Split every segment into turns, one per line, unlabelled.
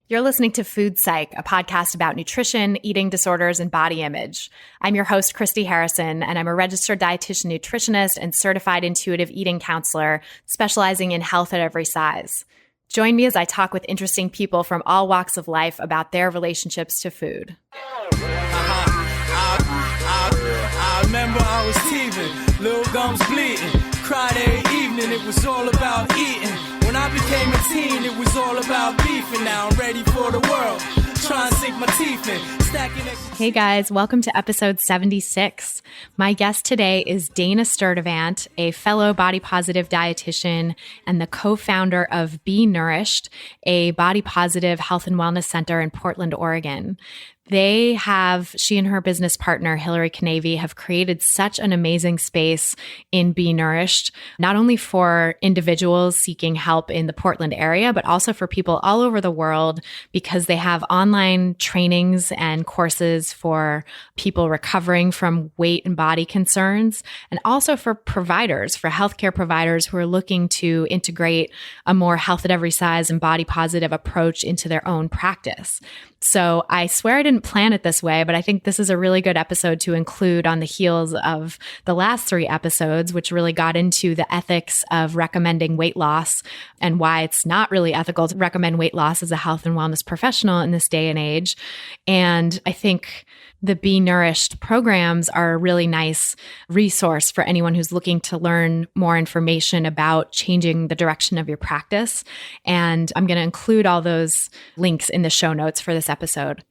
You're listening to Food Psych, a podcast about nutrition, eating disorders, and body image. I'm your host, Christy Harrison, and I'm a registered dietitian nutritionist and certified intuitive eating counselor, specializing in health at every size. Join me as I talk with interesting people from all walks of life about their relationships to food.
I remember I was teething, little gums bleeding, cried every evening, it was all about eating. When I became a teen, it was all about beefing. Now I'm ready for the world, trying to sink my teeth in.
Hey guys, welcome to episode 76. My guest today is Dana Sturtevant, a fellow body positive dietitian and the co-founder of Be Nourished, a body positive health and wellness center in Portland, Oregon. She and her business partner, Hillary Knapp, have created such an amazing space in Be Nourished, not only for individuals seeking help in the Portland area, but also for people all over the world, because they have online trainings and courses for people recovering from weight and body concerns, and also for providers, for healthcare providers who are looking to integrate a more health at every size and body positive approach into their own practice. So I swear I didn't plan it this way, but I think this is a really good episode to include on the heels of the last 3 episodes, which really got into the ethics of recommending weight loss and why it's not really ethical to recommend weight loss as a health and wellness professional in this day and age. And I think the Be Nourished programs are a really nice resource for anyone who's looking to learn more information about changing the direction of your practice. And I'm going to include all those links in the show notes for this episode.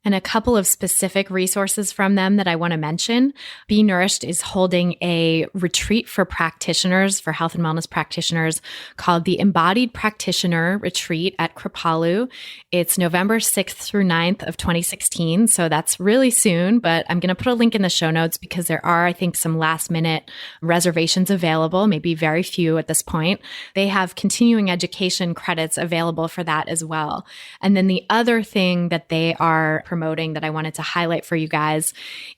And a couple of specific resources from them that I want to mention. Be Nourished is holding a retreat for practitioners, for health and wellness practitioners, called the Embodied Practitioner Retreat at Kripalu. It's November 6th through 9th of 2016. So that's really soon, but I'm going to put a link in the show notes because there are, I think, some last minute reservations available, maybe very few at this point. They have continuing education credits available for that as well. And then the other thing that they are promoting that I wanted to highlight for you guys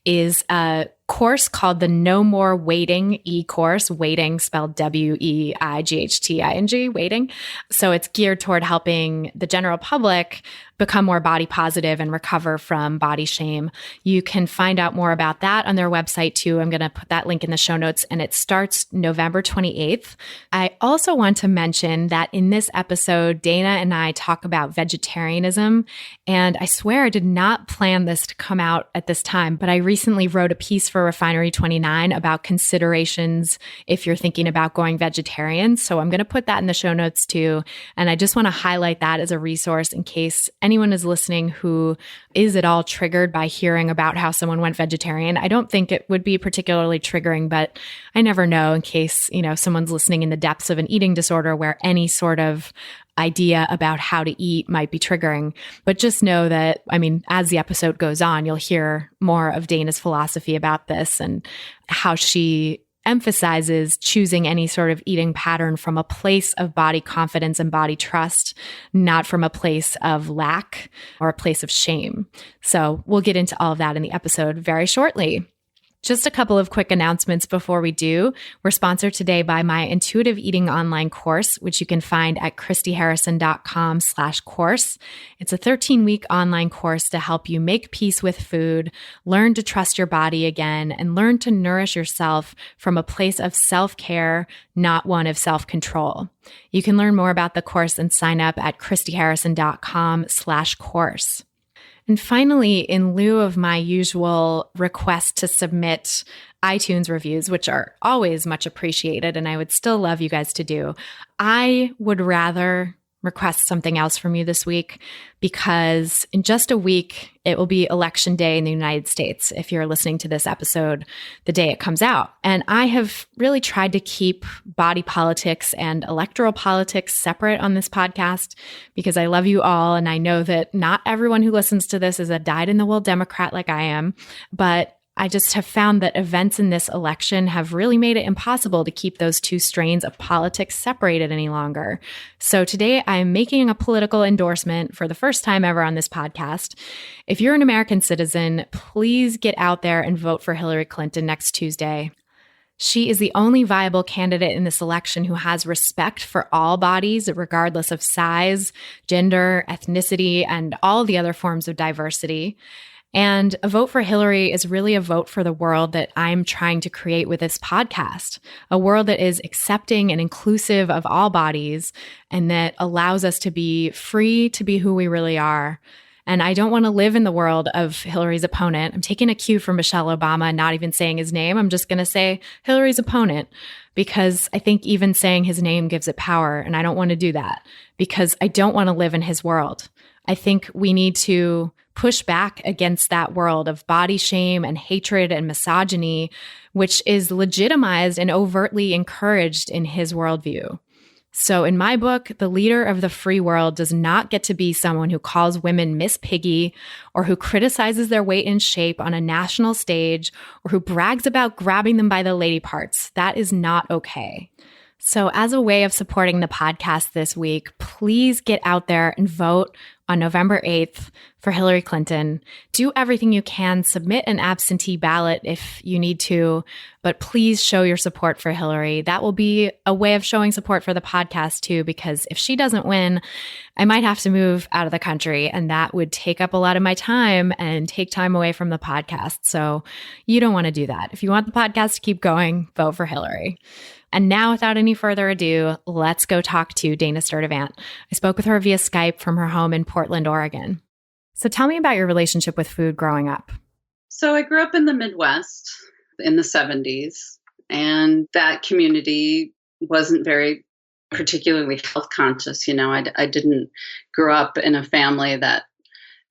is a course called the No More Weighting e-course, weighting spelled W-E-I-G-H-T-I-N-G, weighting. So it's geared toward helping the general public become more body positive and recover from body shame. You can find out more about that on their website too. I'm going to put that link in the show notes, and it starts November 28th. I also want to mention that in this episode, Dana and I talk about vegetarianism, and I swear I did not plan this to come out at this time, but I recently wrote a piece for Refinery29 about considerations if you're thinking about going vegetarian. So I'm going to put that in the show notes too. And I just want to highlight that as a resource in case anyone is listening who is at all triggered by hearing about how someone went vegetarian. I don't think it would be particularly triggering, but I never know in case, someone's listening in the depths of an eating disorder where any sort of idea about how to eat might be triggering. But just know that, as the episode goes on, you'll hear more of Dana's philosophy about this and how she emphasizes choosing any sort of eating pattern from a place of body confidence and body trust, not from a place of lack or a place of shame. So we'll get into all of that in the episode very shortly. Just a couple of quick announcements before we do. We're sponsored today by my intuitive eating online course, which you can find at christyharrison.com/course. It's a 13-week online course to help you make peace with food, learn to trust your body again, and learn to nourish yourself from a place of self-care, not one of self-control. You can learn more about the course and sign up at christyharrison.com/course. And finally, in lieu of my usual request to submit iTunes reviews, which are always much appreciated, and I would still love you guys to do, I would rather request something else from you this week, because in just a week, it will be Election Day in the United States, if you're listening to this episode the day it comes out. And I have really tried to keep body politics and electoral politics separate on this podcast because I love you all. And I know that not everyone who listens to this is a dyed-in-the-wool Democrat like I am, but I just have found that events in this election have really made it impossible to keep those two strains of politics separated any longer. So today I'm making a political endorsement for the first time ever on this podcast. If you're an American citizen, please get out there and vote for Hillary Clinton next Tuesday. She is the only viable candidate in this election who has respect for all bodies, regardless of size, gender, ethnicity, and all the other forms of diversity. And a vote for Hillary is really a vote for the world that I'm trying to create with this podcast, a world that is accepting and inclusive of all bodies and that allows us to be free to be who we really are. And I don't want to live in the world of Hillary's opponent. I'm taking a cue from Michelle Obama, not even saying his name. I'm just going to say Hillary's opponent because I think even saying his name gives it power. And I don't want to do that because I don't want to live in his world. I think we need to push back against that world of body shame and hatred and misogyny, which is legitimized and overtly encouraged in his worldview. So in my book, the leader of the free world does not get to be someone who calls women Miss Piggy or who criticizes their weight and shape on a national stage or who brags about grabbing them by the lady parts. That is not okay. So as a way of supporting the podcast this week, please get out there and vote on November 8th for Hillary Clinton. Do everything you can. Submit an absentee ballot if you need to, but please show your support for Hillary. That will be a way of showing support for the podcast too, because if she doesn't win, I might have to move out of the country and that would take up a lot of my time and take time away from the podcast. So you don't want to do that. If you want the podcast to keep going, vote for Hillary. And now, without any further ado, let's go talk to Dana Sturtevant. I spoke with her via Skype from her home in Portland, Oregon. So tell me about your relationship with food growing up.
So I grew up in the Midwest in the 70s, and that community wasn't very particularly health conscious. You know, I didn't grow up in a family that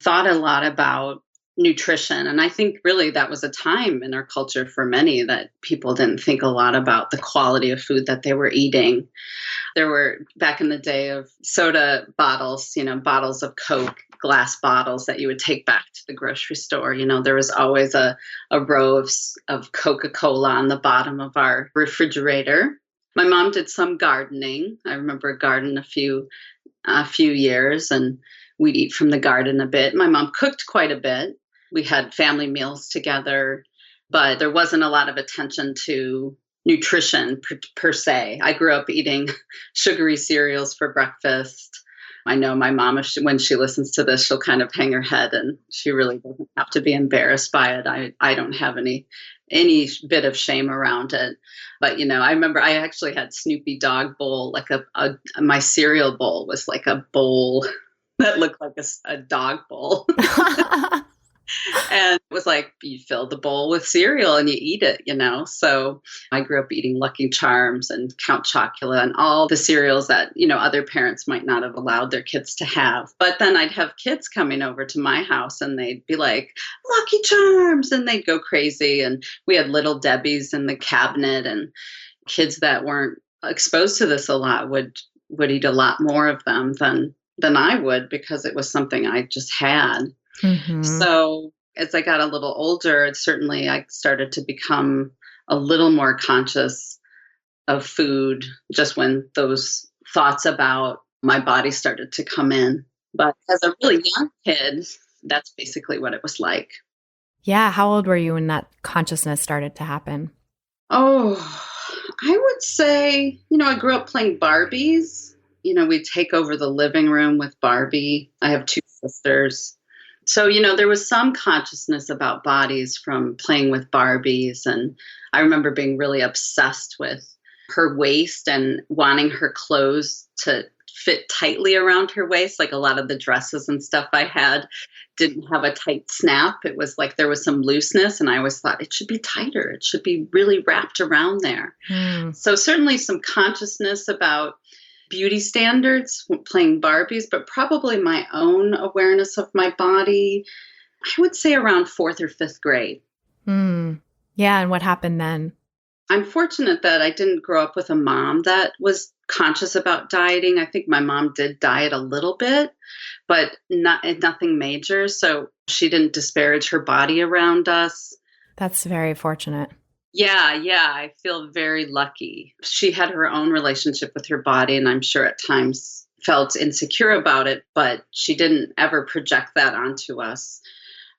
thought a lot about nutrition. And I think really that was a time in our culture for many that people didn't think a lot about the quality of food that they were eating. There were, back in the day, of soda bottles, you know, bottles of Coke, glass bottles that you would take back to the grocery store. You know, there was always a row of Coca-Cola on the bottom of our refrigerator. My mom did some gardening. I remember a garden a few years, and we'd eat from the garden a bit. My mom cooked quite a bit. We had family meals together, but there wasn't a lot of attention to nutrition per se. I grew up eating sugary cereals for breakfast. I know my mom, when she listens to this, she'll kind of hang her head, and she really doesn't have to be embarrassed by it. I don't have any bit of shame around it. But, you know, I remember I actually had Snoopy dog bowl, like my cereal bowl was like a bowl that looked like a dog bowl. And it was like, you fill the bowl with cereal and you eat it, you know. So I grew up eating Lucky Charms and Count Chocula and all the cereals that, you know, other parents might not have allowed their kids to have. But then I'd have kids coming over to my house and they'd be like, Lucky Charms, and they'd go crazy. And we had Little Debbie's in the cabinet, and kids that weren't exposed to this a lot would eat a lot more of them than I would, because it was something I just had. Mm-hmm. So as I got a little older, I started to become a little more conscious of food just when those thoughts about my body started to come in. But as a really young kid, that's basically what it was like.
Yeah. How old were you when that consciousness started to happen?
Oh, I would say, you know, I grew up playing Barbies. You know, we'd take over the living room with Barbie. I have 2 sisters. So, you know, there was some consciousness about bodies from playing with Barbies. And I remember being really obsessed with her waist and wanting her clothes to fit tightly around her waist. Like a lot of the dresses and stuff I had didn't have a tight snap. It was like there was some looseness. And I always thought it should be tighter. It should be really wrapped around there. So certainly some consciousness about beauty standards, playing Barbies, but probably my own awareness of my body, I would say around 4th or 5th grade.
Yeah. And what happened then?
I'm fortunate that I didn't grow up with a mom that was conscious about dieting. I think my mom did diet a little bit, but nothing major. So she didn't disparage her body around us.
That's very fortunate.
Yeah, I feel very lucky. She had her own relationship with her body, and I'm sure at times felt insecure about it, but she didn't ever project that onto us.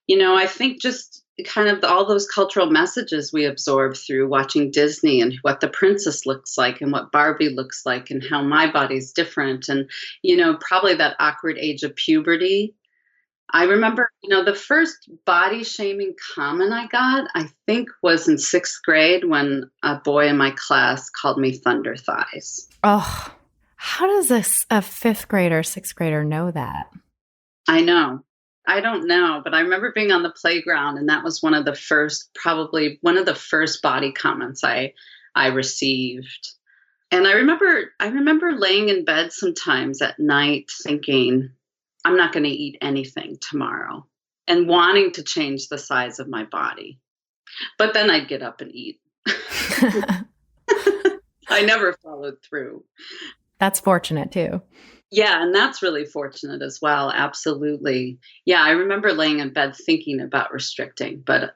You know, I think just kind of all those cultural messages we absorb through watching Disney and what the princess looks like and what Barbie looks like and how my body's different. And, probably that awkward age of puberty. I remember, the first body shaming comment I got, I think was in 6th grade when a boy in my class called me thunder thighs.
Oh, how does a 5th grader, 6th grader know that?
I know. I don't know, but I remember being on the playground and that was probably one of the first body comments I received. And I remember laying in bed sometimes at night thinking, I'm not going to eat anything tomorrow, and wanting to change the size of my body. But then I'd get up and eat. I never followed through.
That's fortunate too.
Yeah, and that's really fortunate as well. Absolutely. Yeah, I remember laying in bed thinking about restricting, but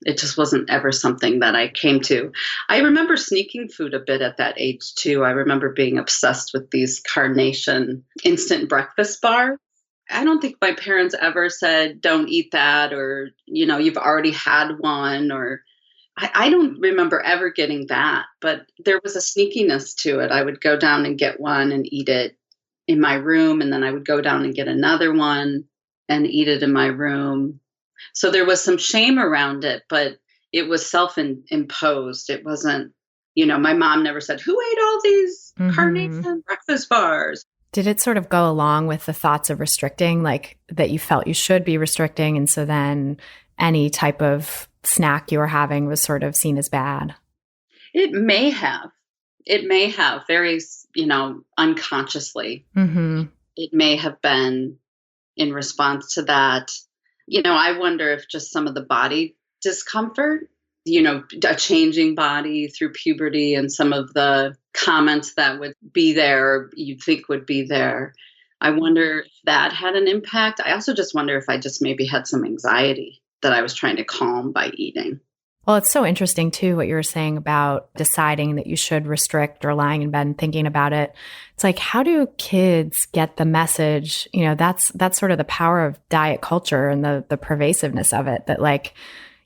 it just wasn't ever something that I came to. I remember sneaking food a bit at that age too. I remember being obsessed with these Carnation instant breakfast bars. I don't think my parents ever said, don't eat that, or, you've already had one, or I don't remember ever getting that, but there was a sneakiness to it. I would go down and get one and eat it in my room, and then I would go down and get another one and eat it in my room. So there was some shame around it, but it was self-imposed. It wasn't, my mom never said, who ate all these Carnation breakfast bars?
Did it sort of go along with the thoughts of restricting, like that you felt you should be restricting, and so then any type of snack you were having was sort of seen as bad?
It may have very, unconsciously.
Mm-hmm.
It may have been in response to that. I wonder if just some of the body discomfort, a changing body through puberty and some of the comments that would be there, or you'd think would be there. I wonder if that had an impact. I also just wonder if I just maybe had some anxiety that I was trying to calm by eating.
Well, it's so interesting too, what you were saying about deciding that you should restrict or lying in bed and thinking about it. It's like, how do kids get the message? That's sort of the power of diet culture and the pervasiveness of it, that like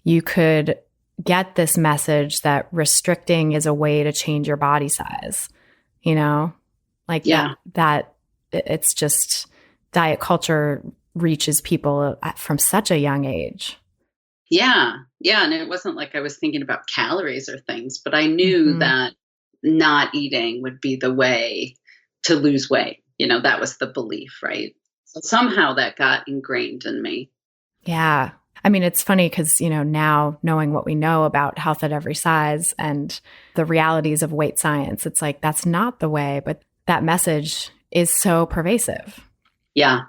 you could get this message that restricting is a way to change your body size, that it's just diet culture reaches people from such a young age.
Yeah. And it wasn't like I was thinking about calories or things, but I knew that not eating would be the way to lose weight. That was the belief, right? So somehow that got ingrained in me.
Yeah. I mean, it's funny because, now knowing what we know about health at every size and the realities of weight science, it's like, that's not the way, but that message is so pervasive.
Yeah.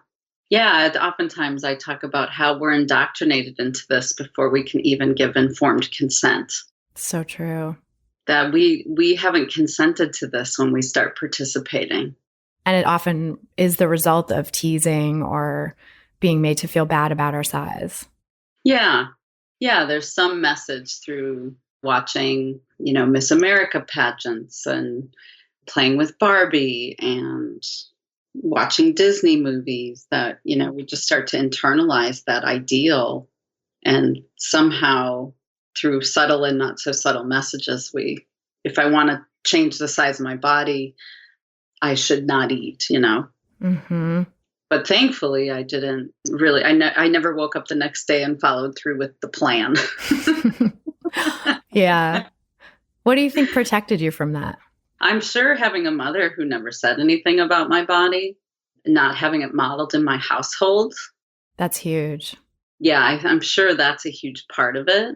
Yeah. Oftentimes I talk about how we're indoctrinated into this before we can even give informed consent.
So true.
That we haven't consented to this when we start participating.
And it often is the result of teasing or being made to feel bad about our size.
Yeah. There's some message through watching, Miss America pageants and playing with Barbie and watching Disney movies that, we just start to internalize that ideal. And somehow through subtle and not so subtle messages, if I want to change the size of my body, I should not eat,
Mm-hmm.
But thankfully, I didn't really, I never woke up the next day and followed through with the plan.
Yeah. What do you think protected you from that?
I'm sure having a mother who never said anything about my body, not having it modeled in my household.
That's huge.
Yeah, I'm sure that's a huge part of it.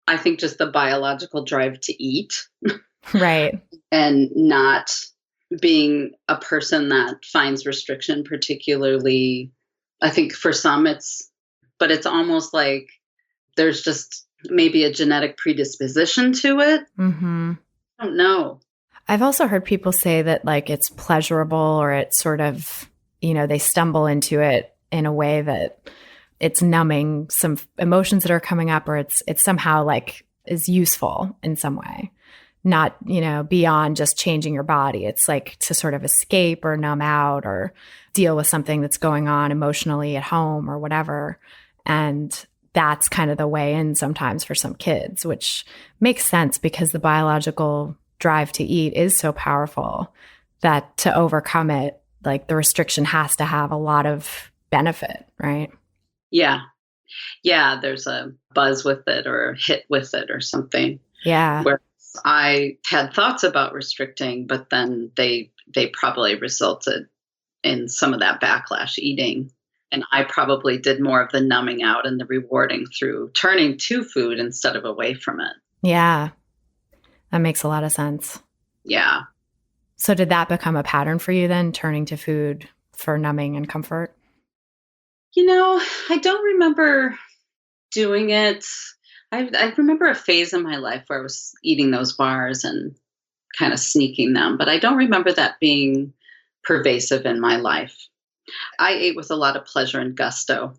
I think just the biological drive to eat.
Right.
And not being a person that finds restriction particularly, I think for some it's almost like there's just maybe a genetic predisposition to it.
Mm-hmm.
I don't know.
I've also heard people say that like it's pleasurable, or it's sort of, they stumble into it in a way that it's numbing some emotions that are coming up, or it's somehow like is useful in some way. Not, beyond just changing your body. It's like to sort of escape or numb out or deal with something that's going on emotionally at home or whatever. And that's kind of the way in sometimes for some kids, which makes sense because the biological drive to eat is so powerful that to overcome it, like the restriction has to have a lot of benefit, right?
Yeah. Yeah. There's a buzz with it or a hit with it or something.
Yeah.
Where I had thoughts about restricting, but then they probably resulted in some of that backlash eating. And I probably did more of the numbing out and the rewarding through turning to food instead of away from it.
Yeah. That makes a lot of sense.
Yeah.
So did that become a pattern for you then, turning to food for numbing and comfort?
I don't remember doing it. I remember a phase in my life where I was eating those bars and kind of sneaking them, but I don't remember that being pervasive in my life. I ate with a lot of pleasure and gusto.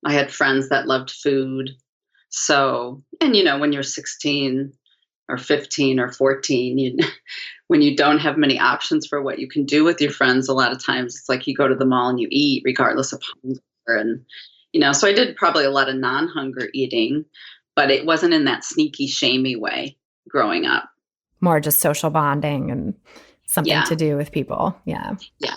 I had friends that loved food. So, and when you're 16 or 15 or 14, when you don't have many options for what you can do with your friends, a lot of times it's like you go to the mall and you eat regardless of hunger. And, so I did probably a lot of non-hunger eating, but it wasn't in that sneaky, shamey way growing up.
More just social bonding and something to do with people. Yeah.
Yeah.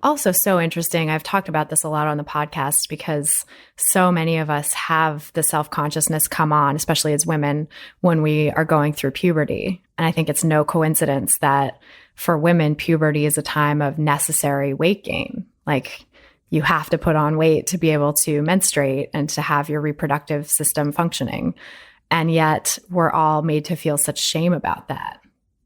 Also so interesting. I've talked about this a lot on the podcast because so many of us have the self-consciousness come on, especially as women, when we are going through puberty. And I think it's no coincidence that for women, puberty is a time of necessary weight gain. Like you have to put on weight to be able to menstruate and to have your reproductive system functioning. And yet we're all made to feel such shame about that,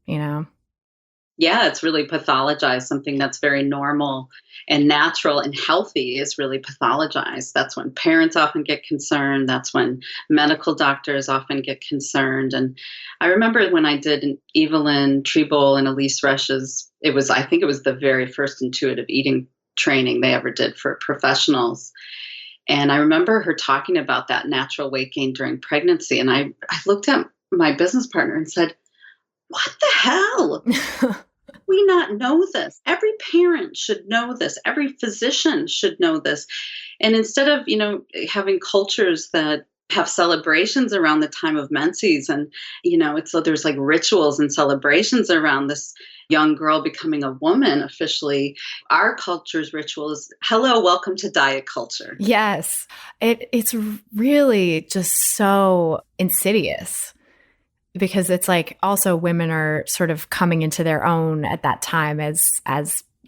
Yeah, it's really pathologized. Something that's very normal and natural and healthy is really pathologized. That's when parents often get concerned. That's when medical doctors often get concerned. And I remember when I did an Evelyn Treble and Elise Rush's, I think it was the very first intuitive eating training they ever did for professionals. And I remember her talking about that natural weight gain during pregnancy. And I looked at my business partner and said, what the hell? We not know this. Every parent should know this. Every physician should know this. And instead of, having cultures that have celebrations around the time of menses and, there's like rituals and celebrations around this young girl becoming a woman officially, our culture's ritual is, hello, welcome to diet culture.
Yes. It's really just so insidious. Because it's like also women are sort of coming into their own at that time as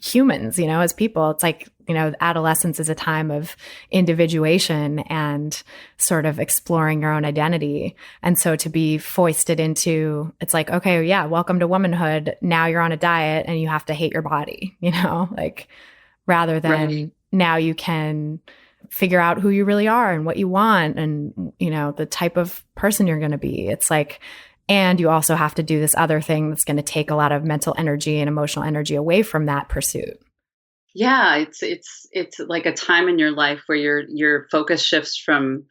humans, as people. It's like, adolescence is a time of individuation and sort of exploring your own identity. And so to be foisted into, it's like, okay, yeah, welcome to womanhood. Now you're on a diet and you have to hate your body, like rather than now you can figure out who you really are and what you want and, the type of person you're going to be. It's like, and you also have to do this other thing that's going to take a lot of mental energy and emotional energy away from that pursuit.
Yeah, it's like a time in your life where your focus shifts from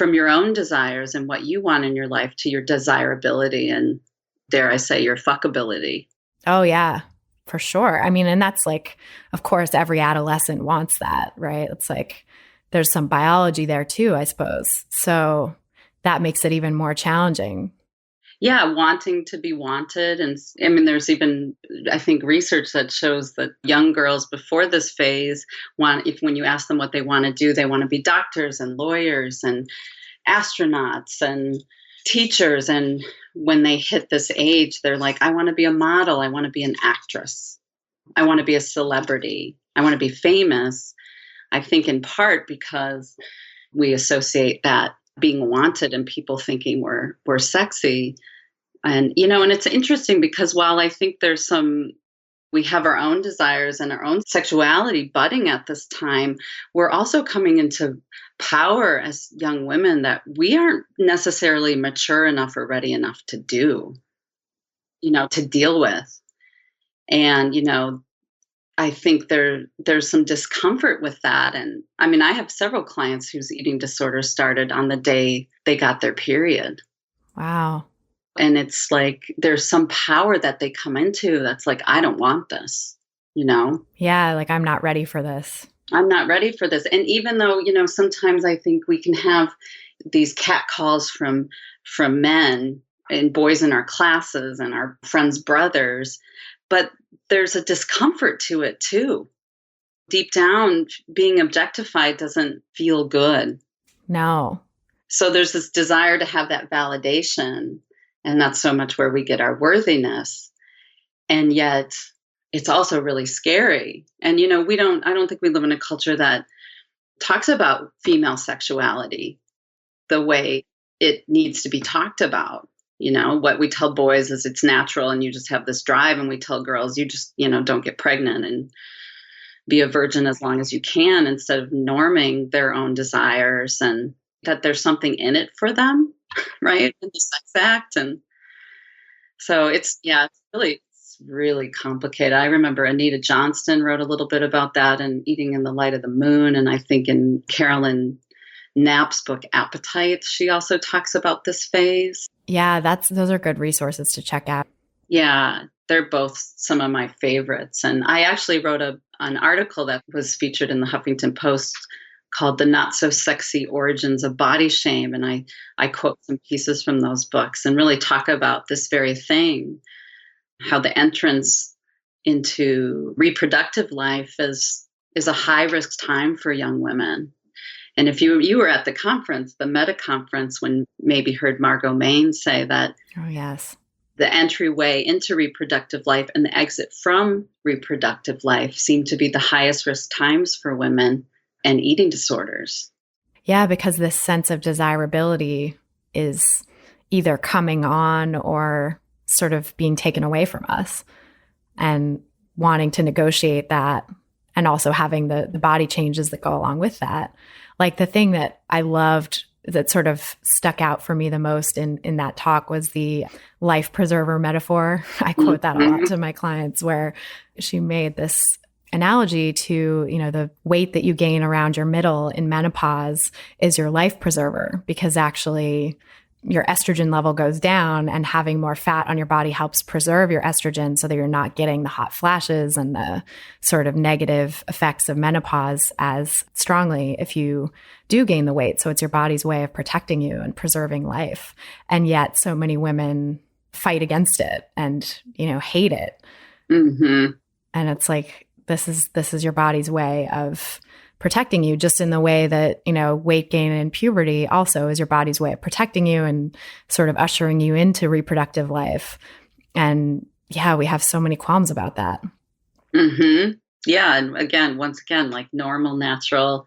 your own desires and what you want in your life to your desirability and, dare I say, your fuckability.
Oh yeah, for sure. I mean, and that's like, of course, every adolescent wants that, right? It's like there's some biology there too, I suppose. So that makes it even more challenging.
Yeah, wanting to be wanted. And I mean, there's even, I think, research that shows that young girls before this phase when you ask them what they want to do, they want to be doctors and lawyers and astronauts and teachers. And when they hit this age, they're like, I want to be a model. I want to be an actress. I want to be a celebrity. I want to be famous. I think in part because we associate that being wanted and people thinking we're sexy. And, and it's interesting because while I think we have our own desires and our own sexuality budding at this time, we're also coming into power as young women that we aren't necessarily mature enough or ready enough to do, to deal with. And, I think there's some discomfort with that. And I mean, I have several clients whose eating disorder started on the day they got their period.
Wow.
And it's like, there's some power that they come into that's like, I don't want this,
Yeah. Like, I'm not ready for this.
I'm not ready for this. And even though, sometimes I think we can have these catcalls from men and boys in our classes and our friends' brothers, but there's a discomfort to it too. Deep down, being objectified doesn't feel good.
No.
So there's this desire to have that validation, and that's so much where we get our worthiness. And yet it's also really scary. And, I don't think we live in a culture that talks about female sexuality the way it needs to be talked about. What we tell boys is it's natural and you just have this drive. And we tell girls, you just, don't get pregnant and be a virgin as long as you can, instead of norming their own desires and that there's something in it for them, right? In the sex act. And so it's really complicated. I remember Anita Johnston wrote a little bit about that and Eating in the Light of the Moon. And I think in Caroline Knapp's book, Appetites, she also talks about this phase.
Yeah, those are good resources to check out.
Yeah, they're both some of my favorites. And I actually wrote an article that was featured in the Huffington Post called The Not So Sexy Origins of Body Shame. And I quote some pieces from those books and really talk about this very thing, how the entrance into reproductive life is a high-risk time for young women. And if you were at the conference, the Meta conference, when maybe heard Margot Main say that,
oh yes,
the entryway into reproductive life and the exit from reproductive life seem to be the highest risk times for women and eating disorders.
Yeah, because this sense of desirability is either coming on or sort of being taken away from us, and wanting to negotiate that, and also having the body changes that go along with that. Like the thing that I loved that sort of stuck out for me the most in that talk was the life preserver metaphor. I quote that a lot to my clients, where she made this analogy to, the weight that you gain around your middle in menopause is your life preserver, because actually your estrogen level goes down, and having more fat on your body helps preserve your estrogen so that you're not getting the hot flashes and the sort of negative effects of menopause as strongly if you do gain the weight. So it's your body's way of protecting you and preserving life. And yet so many women fight against it and, hate it.
Mm-hmm.
And it's like, this is your body's way of protecting you, just in the way that, weight gain in puberty also is your body's way of protecting you and sort of ushering you into reproductive life. And yeah, we have so many qualms about that.
Mm-hmm. Yeah. And once again, like normal, natural,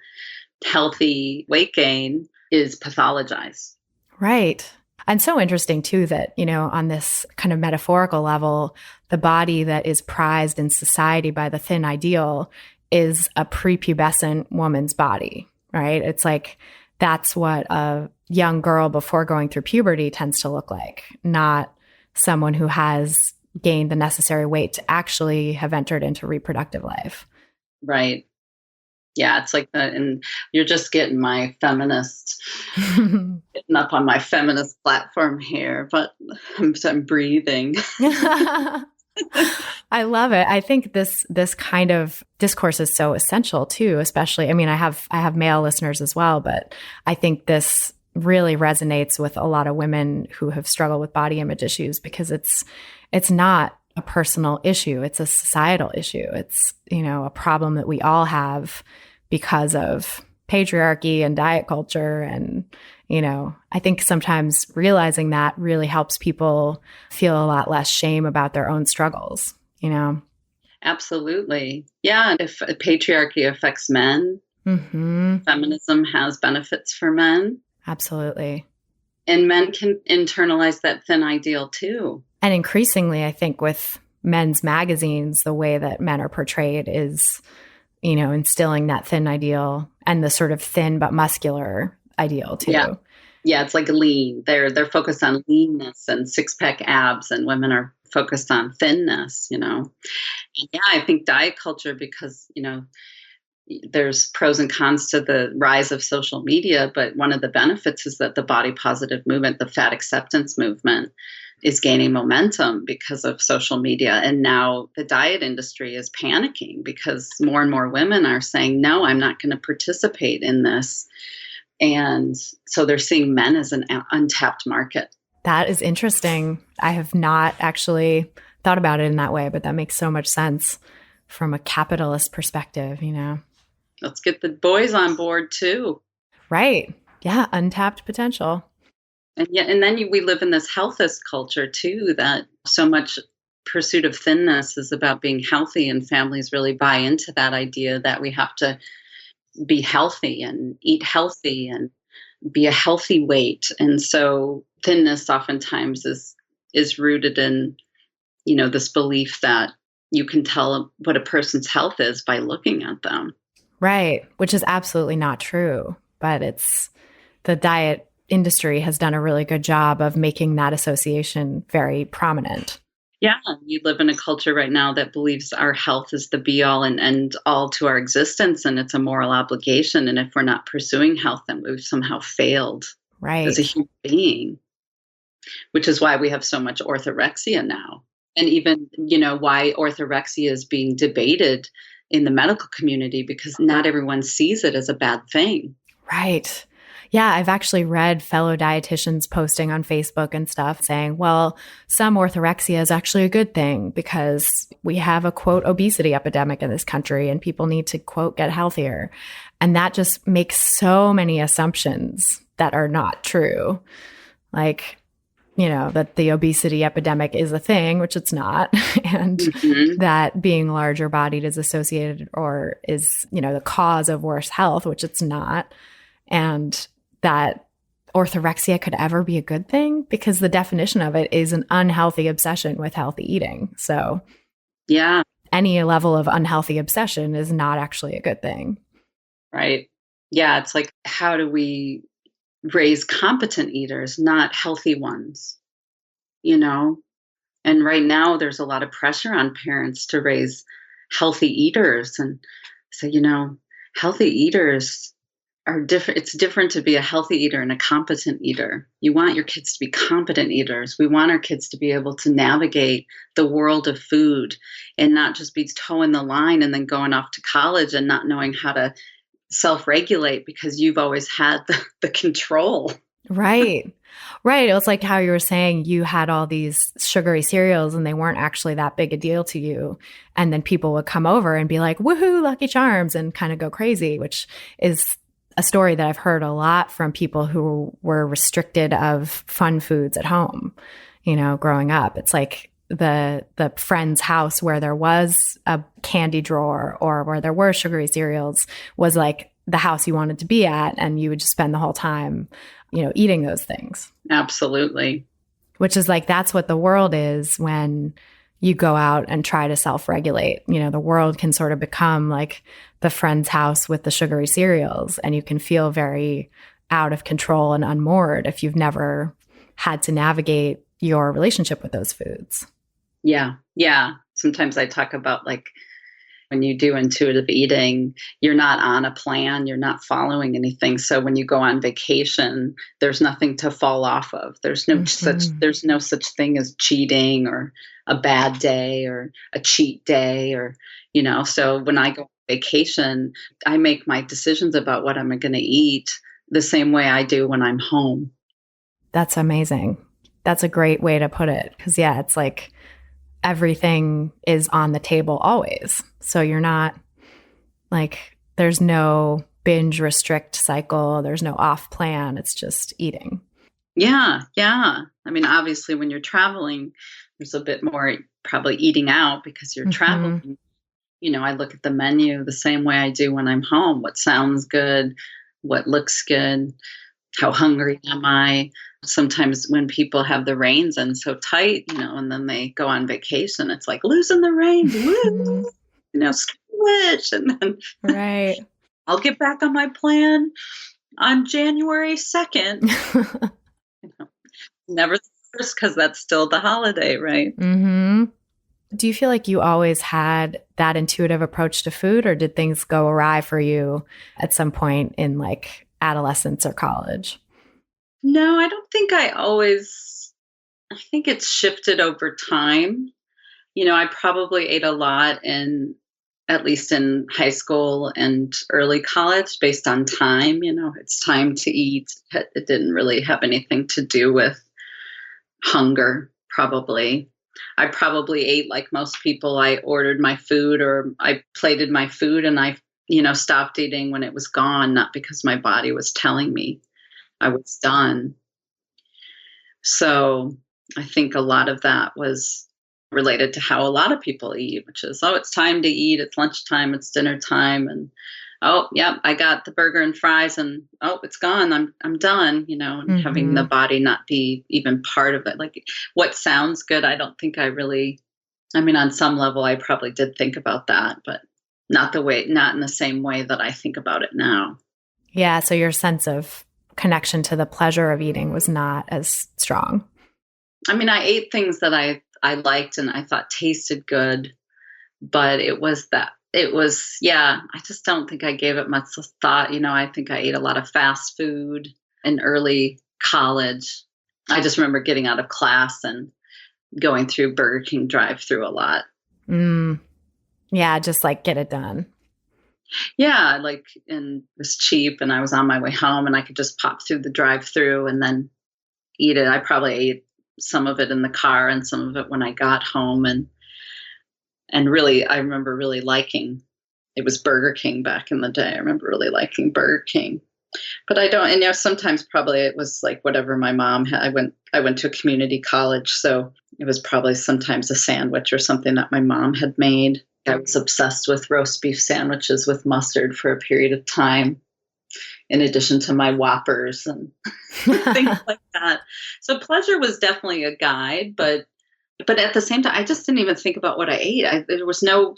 healthy weight gain is pathologized.
Right. And so interesting too that, on this kind of metaphorical level, the body that is prized in society by the thin ideal is a prepubescent woman's body, right? It's like, that's what a young girl before going through puberty tends to look like, not someone who has gained the necessary weight to actually have entered into reproductive life.
Right. Yeah, it's like that. And you're just getting my feminist, getting up on my feminist platform here, but I'm breathing.
I love it. I think this kind of discourse is so essential too, especially, I have male listeners as well, but I think this really resonates with a lot of women who have struggled with body image issues, because it's not a personal issue. It's a societal issue. It's, a problem that we all have because of patriarchy and diet culture. And, I think sometimes realizing that really helps people feel a lot less shame about their own struggles,
Absolutely. Yeah. If patriarchy affects men, feminism has benefits for men.
Absolutely.
And men can internalize that thin ideal too.
And increasingly, I think with men's magazines, the way that men are portrayed is, instilling that thin ideal and the sort of thin but muscular ideal too.
Yeah. Yeah, it's like lean. They're focused on leanness and six-pack abs, and women are focused on thinness, Yeah, I think diet culture, because, there's pros and cons to the rise of social media, but one of the benefits is that the body positive movement, the fat acceptance movement, is gaining momentum because of social media. And now the diet industry is panicking because more and more women are saying, no, I'm not going to participate in this. And so they're seeing men as an untapped market.
That is interesting. I have not actually thought about it in that way, but that makes so much sense from a capitalist perspective, you know.
Let's get the boys on board too.
Right. Yeah. Untapped potential.
And then we live in this healthist culture too, that so much pursuit of thinness is about being healthy, and families really buy into that idea that we have to be healthy and eat healthy and be a healthy weight. And so thinness oftentimes is rooted in, this belief that you can tell what a person's health is by looking at them.
Right. Which is absolutely not true. But the diet industry has done a really good job of making that association very prominent.
Yeah. You live in a culture right now that believes our health is the be all and end all to our existence, and it's a moral obligation. And if we're not pursuing health, then we've somehow failed as a human being, which is why we have so much orthorexia now. And even, why orthorexia is being debated in the medical community, because not everyone sees it as a bad thing.
Right. Yeah, I've actually read fellow dietitians posting on Facebook and stuff saying, well, some orthorexia is actually a good thing because we have a, quote, obesity epidemic in this country and people need to, quote, get healthier. And that just makes so many assumptions that are not true. Like, that the obesity epidemic is a thing, which it's not, and that being larger bodied is associated or is, the cause of worse health, which it's not. And that orthorexia could ever be a good thing because the definition of it is an unhealthy obsession with healthy eating. So
yeah,
any level of unhealthy obsession is not actually a good thing.
Right. Yeah. It's like, how do we raise competent eaters, not healthy ones? And right now there's a lot of pressure on parents to raise healthy eaters. And so, healthy eaters are different. It's different to be a healthy eater and a competent eater. You want your kids to be competent eaters. We want our kids to be able to navigate the world of food and not just be toeing the line and then going off to college and not knowing how to self-regulate because you've always had the control.
Right. Right. It was like how you were saying you had all these sugary cereals and they weren't actually that big a deal to you. And then people would come over and be like, woohoo, Lucky Charms, and kind of go crazy, which is a story that I've heard a lot from people who were restricted of fun foods at home, growing up. It's like the friend's house where there was a candy drawer or where there were sugary cereals was like the house you wanted to be at. And you would just spend the whole time, eating those things.
Absolutely.
Which is like, that's what the world is when you go out and try to self-regulate. The world can sort of become like the friend's house with the sugary cereals, and you can feel very out of control and unmoored if you've never had to navigate your relationship with those foods.
Yeah. Yeah. Sometimes I talk about like when you do intuitive eating, you're not on a plan, you're not following anything. So when you go on vacation, there's nothing to fall off of. There's no such thing as cheating or a bad day or a cheat day or, so when I go on vacation, I make my decisions about what I'm going to eat the same way I do when I'm home.
That's amazing. That's a great way to put it. Because it's like everything is on the table always. So you're not like, there's no binge restrict cycle. There's no off plan. It's just eating.
Yeah. Yeah. I mean, obviously when you're traveling, there's a bit more probably eating out because you're traveling. I look at the menu the same way I do when I'm home. What sounds good, what looks good, how hungry am I? Sometimes when people have the reins in so tight, and then they go on vacation, it's like losing the reins, switch. And then
right.
I'll get back on my plan on January 2nd. Never the first, because that's still the holiday, right?
Mm-hmm. Do you feel like you always had that intuitive approach to food, or did things go awry for you at some point in like adolescence or college?
No, I don't think I think it's shifted over time. I probably ate a lot at least in high school and early college, based on time. It's time to eat. It didn't really have anything to do with hunger, probably. I probably ate like most people. I ordered my food or I plated my food and I, stopped eating when it was gone, not because my body was telling me I was done. So I think a lot of that was related to how a lot of people eat, which is, it's time to eat. It's lunchtime. It's dinner time. And, I got the burger and fries and, it's gone. I'm done, and having the body not be even part of it. Like what sounds good. I don't think on some level, I probably did think about that, but not in the same way that I think about it now.
Yeah. So your sense of connection to the pleasure of eating was not as strong.
I ate things that I liked and I thought tasted good, but I just don't think I gave it much thought. I think I ate a lot of fast food in early college. I just remember getting out of class and going through Burger King drive-through a lot.
Yeah, just like get it done.
Yeah, and it was cheap and I was on my way home and I could just pop through the drive-through and then eat it. I probably ate some of it in the car and some of it when I got home. And really, I remember really liking, it was Burger King back in the day. I remember really liking Burger King. But I don't, and sometimes probably it was like whatever my mom had. I went to a community college, so it was probably sometimes a sandwich or something that my mom had made. I was obsessed with roast beef sandwiches with mustard for a period of time, in addition to my Whoppers and things like that. So pleasure was definitely a guide, but at the same time, I just didn't even think about what I ate. There was no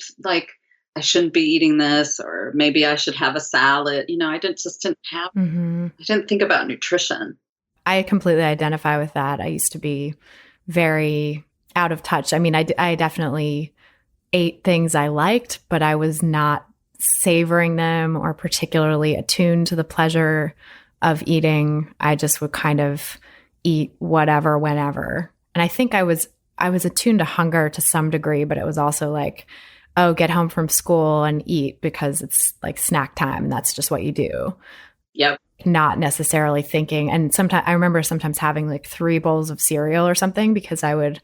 I shouldn't be eating this, or maybe I should have a salad. I didn't have. I didn't think about nutrition.
I completely identify with that. I used to be very out of touch. I definitely ate things I liked, but I was not savoring them or particularly attuned to the pleasure of eating. I just would kind of eat whatever, whenever. And I think I was attuned to hunger to some degree, but it was also like, get home from school and eat because it's like snack time. That's just what you do.
Yep.
Not necessarily thinking. And sometimes I remember having like 3 bowls of cereal or something because I would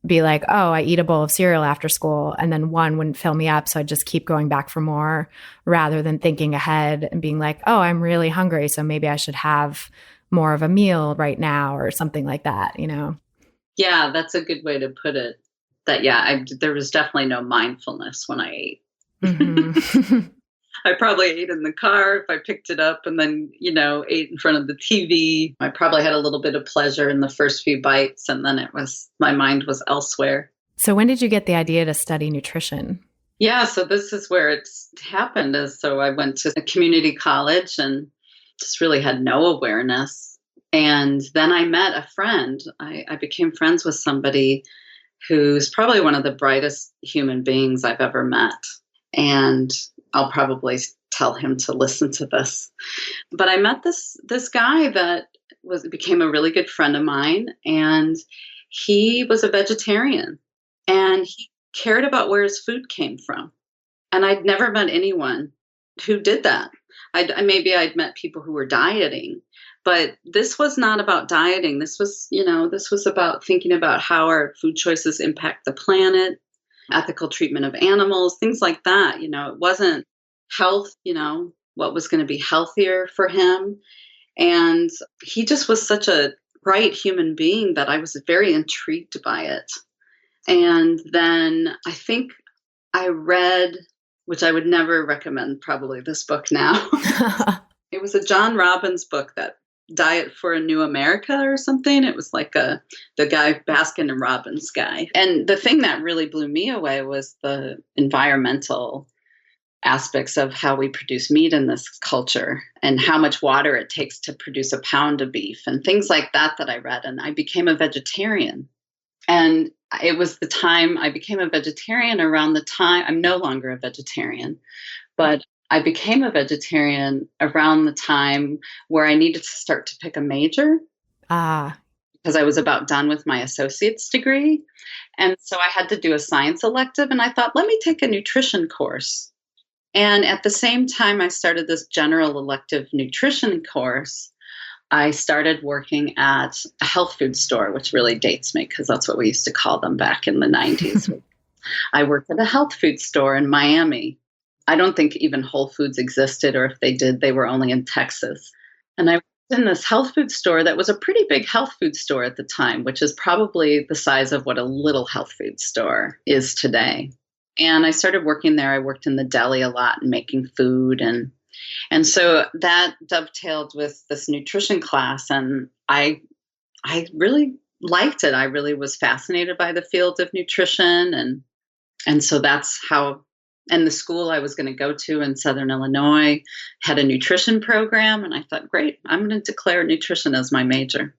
be like, I eat a bowl of cereal after school, and then one wouldn't fill me up. So I'd just keep going back for more rather than thinking ahead and being like, I'm really hungry. So maybe I should have more of a meal right now or something like that,
Yeah, that's a good way to put it. That, there was definitely no mindfulness when I ate. I probably ate in the car if I picked it up and then, ate in front of the TV. I probably had a little bit of pleasure in the first few bites and then my mind was elsewhere.
So when did you get the idea to study nutrition?
Yeah, so this is where it's happened. So I went to a community college and just really had no awareness. And then I met a friend. I became friends with somebody who's probably one of the brightest human beings I've ever met. And I'll probably tell him to listen to this. But I met this guy that became a really good friend of mine, and he was a vegetarian, and he cared about where his food came from. And I'd never met anyone who did that. Maybe I'd met people who were dieting, but this was not about dieting. This was about thinking about how our food choices impact the planet, ethical treatment of animals, things like that. It wasn't health, what was going to be healthier for him. And he just was such a bright human being that I was very intrigued by it. And then I think I read, which I would never recommend probably this book now. It was a John Robbins book, that Diet for a New America or something. It was like the guy, Baskin and Robbins guy. And the thing that really blew me away was the environmental aspects of how we produce meat in this culture and how much water it takes to produce a pound of beef and things like that I read. And I became a vegetarian. And it was the time I became a vegetarian around the time, I'm no longer a vegetarian, but I became a vegetarian around the time where I needed to start to pick a major. because I was about done with my associate's degree. And so I had to do a science elective, and I thought, let me take a nutrition course. And at the same time I started this general elective nutrition course, I started working at a health food store, which really dates me because that's what we used to call them back in the 90s. I worked at a health food store in Miami. I don't think even Whole Foods existed, or if they did, they were only in Texas. And I worked in this health food store that was a pretty big health food store at the time, which is probably the size of what a little health food store is today. And I started working there. I worked in the deli a lot and making food. And so that dovetailed with this nutrition class. And I really liked it. I really was fascinated by the field of nutrition. And so that's how, and the school I was going to go to in Southern Illinois had a nutrition program. And I thought, great, I'm going to declare nutrition as my major.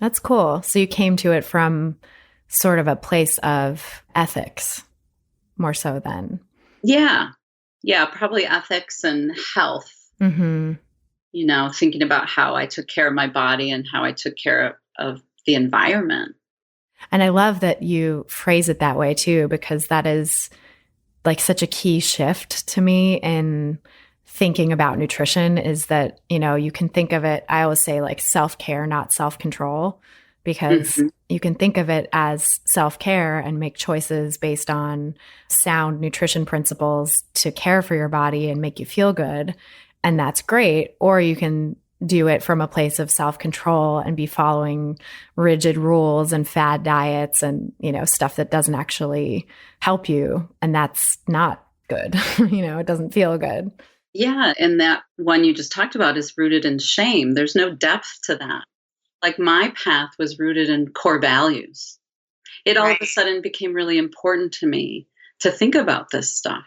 That's cool. So you came to it from sort of a place of ethics, more so than.
Yeah, probably ethics and health. Thinking about how I took care of my body and how I took care of the environment.
And I love that you phrase it that way too, because that is like such a key shift to me in thinking about nutrition, is that, you can think of it, I always say like self-care, not self-control, because you can think of it as self-care and make choices based on sound nutrition principles to care for your body and make you feel good. And that's great. Or you can do it from a place of self-control and be following rigid rules and fad diets and, stuff that doesn't actually help you. And that's not good. It doesn't feel good.
Yeah. And that one you just talked about is rooted in shame. There's no depth to that. Like my path was rooted in core values. It all of a sudden became really important to me to think about this stuff.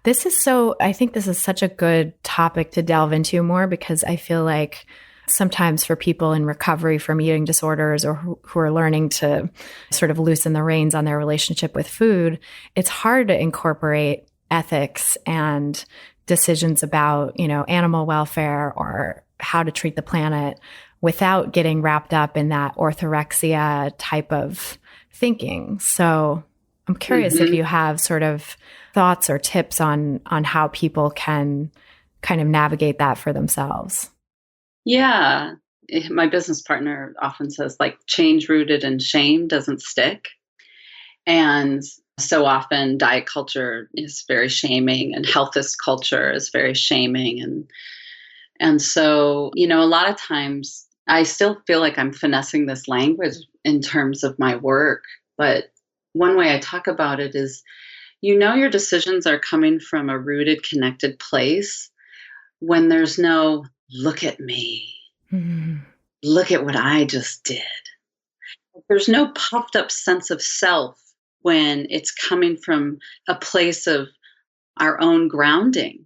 I think this is such a good topic to delve into more, because I feel like sometimes for people in recovery from eating disorders or who are learning to sort of loosen the reins on their relationship with food, it's hard to incorporate ethics and decisions about, animal welfare or how to treat the planet without getting wrapped up in that orthorexia type of thinking. So I'm curious if you have sort of thoughts or tips on how people can kind of navigate that for themselves.
Yeah. My business partner often says, like, change rooted in shame doesn't stick. And so often diet culture is very shaming and healthist culture is very shaming. And so, a lot of times I still feel like I'm finessing this language in terms of my work. But one way I talk about it is, your decisions are coming from a rooted, connected place when there's no, look at me, look at what I just did. There's no puffed up sense of self when it's coming from a place of our own grounding.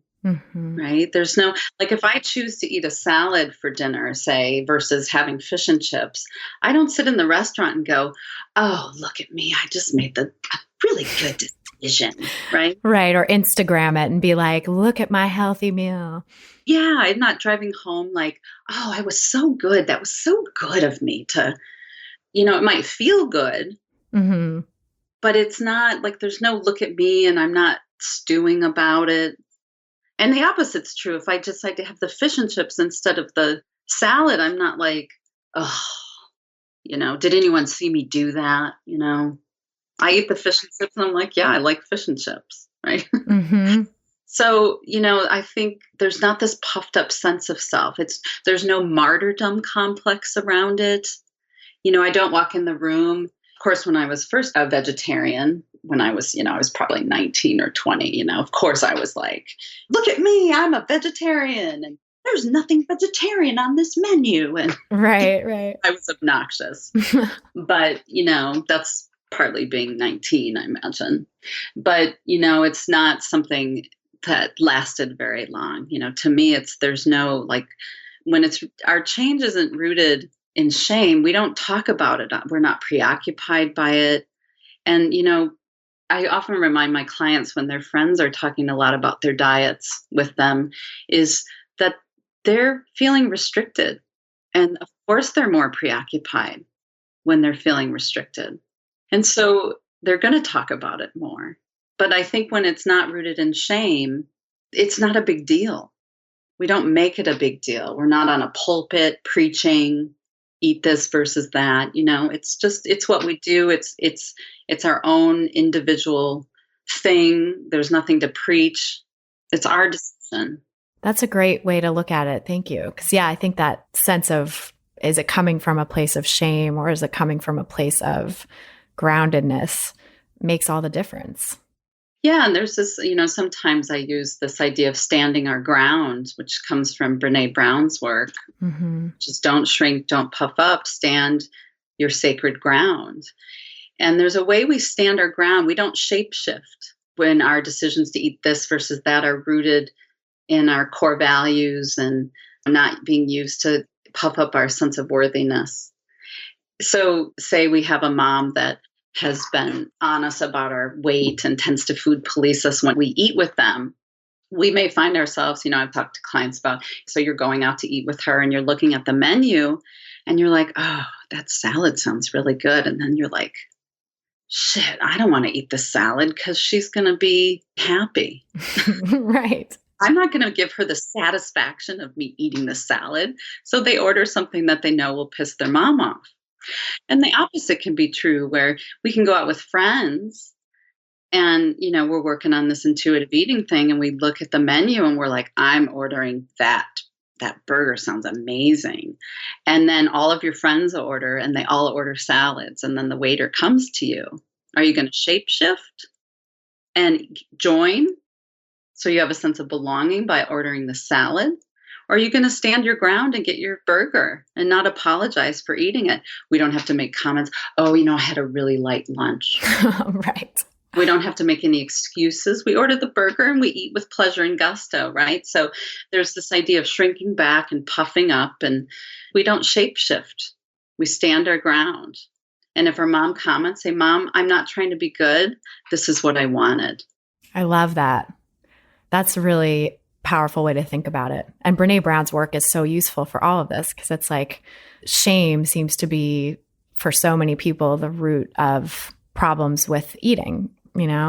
Right? There's no, like, if I choose to eat a salad for dinner, say, versus having fish and chips, I don't sit in the restaurant and go, oh, look at me, I just made a really good decision, right?
Right. Or Instagram it and be like, look at my healthy meal.
Yeah. I'm not driving home like, oh, I was so good. That was so good of me to, it might feel good, but it's not like, there's no look at me and I'm not stewing about it. And the opposite's true. If I decide to have the fish and chips instead of the salad, I'm not like, oh, did anyone see me do that? I eat the fish and chips and I'm like, yeah, I like fish and chips, right? So, I think there's not this puffed up sense of self. There's no martyrdom complex around it. I don't walk in the room. Of course, when I was first a vegetarian, when I was probably 19 or 20, of course I was like, look at me, I'm a vegetarian and there's nothing vegetarian on this menu. And
right.
I was obnoxious, but that's partly being 19, I imagine. But, it's not something that lasted very long. To me, there's no, like, when our change isn't rooted in shame, we don't talk about it. We're not preoccupied by it. And, I often remind my clients when their friends are talking a lot about their diets with them is that they're feeling restricted. And of course, they're more preoccupied when they're feeling restricted. And so they're going to talk about it more. But I think when it's not rooted in shame, it's not a big deal. We don't make it a big deal. We're not on a pulpit preaching, eat this versus that. It's what we do. It's our own individual thing. There's nothing to preach. It's our decision.
That's a great way to look at it. Thank you. Because I think that sense of, is it coming from a place of shame or is it coming from a place of groundedness makes all the difference.
Yeah. And there's this, sometimes I use this idea of standing our ground, which comes from Brene Brown's work. Mm-hmm. Just don't shrink, don't puff up, stand your sacred ground. And there's a way we stand our ground. We don't shapeshift when our decisions to eat this versus that are rooted in our core values and not being used to puff up our sense of worthiness. So say we have a mom that has been honest about our weight and tends to food police us when we eat with them. We may find ourselves, I've talked to clients about, so you're going out to eat with her and you're looking at the menu and you're like, oh, that salad sounds really good. And then you're like, shit, I don't want to eat the salad because she's going to be happy.
Right.
I'm not going to give her the satisfaction of me eating the salad. So they order something that they know will piss their mom off. And the opposite can be true, where we can go out with friends and, we're working on this intuitive eating thing and we look at the menu and we're like, I'm ordering that. That burger sounds amazing. And then all of your friends order and they all order salads. And then the waiter comes to you. Are you going to shapeshift and join so you have a sense of belonging by ordering the salad? Or are you going to stand your ground and get your burger and not apologize for eating it? We don't have to make comments. Oh, I had a really light lunch.
Right.
We don't have to make any excuses. We order the burger and we eat with pleasure and gusto, right? So there's this idea of shrinking back and puffing up, and we don't shapeshift. We stand our ground. And if our mom comments, say, Mom, I'm not trying to be good. This is what I wanted.
I love that. That's a really powerful way to think about it. And Brene Brown's work is so useful for all of this because it's like shame seems to be, for so many people, the root of problems with eating.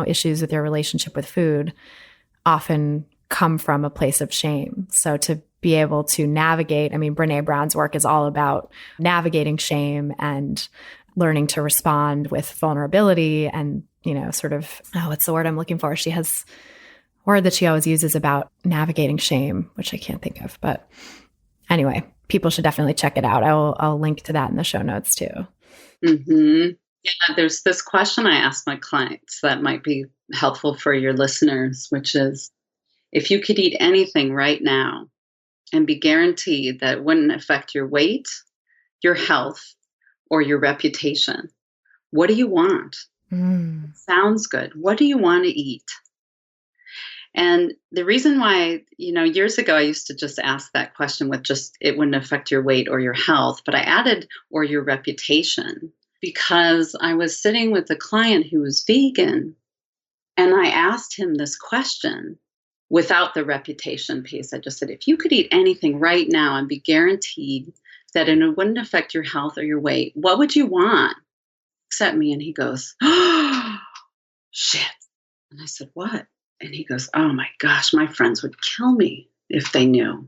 Issues with your relationship with food often come from a place of shame. So to be able to navigate, Brene Brown's work is all about navigating shame and learning to respond with vulnerability and, sort of, what's the word I'm looking for? She has a word that she always uses about navigating shame, which I can't think of. But anyway, people should definitely check it out. I'll link to that in the show notes too.
Mm-hmm. Yeah, there's this question I ask my clients that might be helpful for your listeners, which is, if you could eat anything right now and be guaranteed that it wouldn't affect your weight, your health, or your reputation, what do you want? Sounds good. What do you want to eat? And the reason why, years ago, I used to just ask that question with just, it wouldn't affect your weight or your health, but I added, or your reputation, because I was sitting with a client who was vegan and I asked him this question without the reputation piece. I just said, if you could eat anything right now and be guaranteed that it wouldn't affect your health or your weight, what would you want? Except me. And he goes, oh, shit. And I said, what? And he goes, oh my gosh, my friends would kill me if they knew.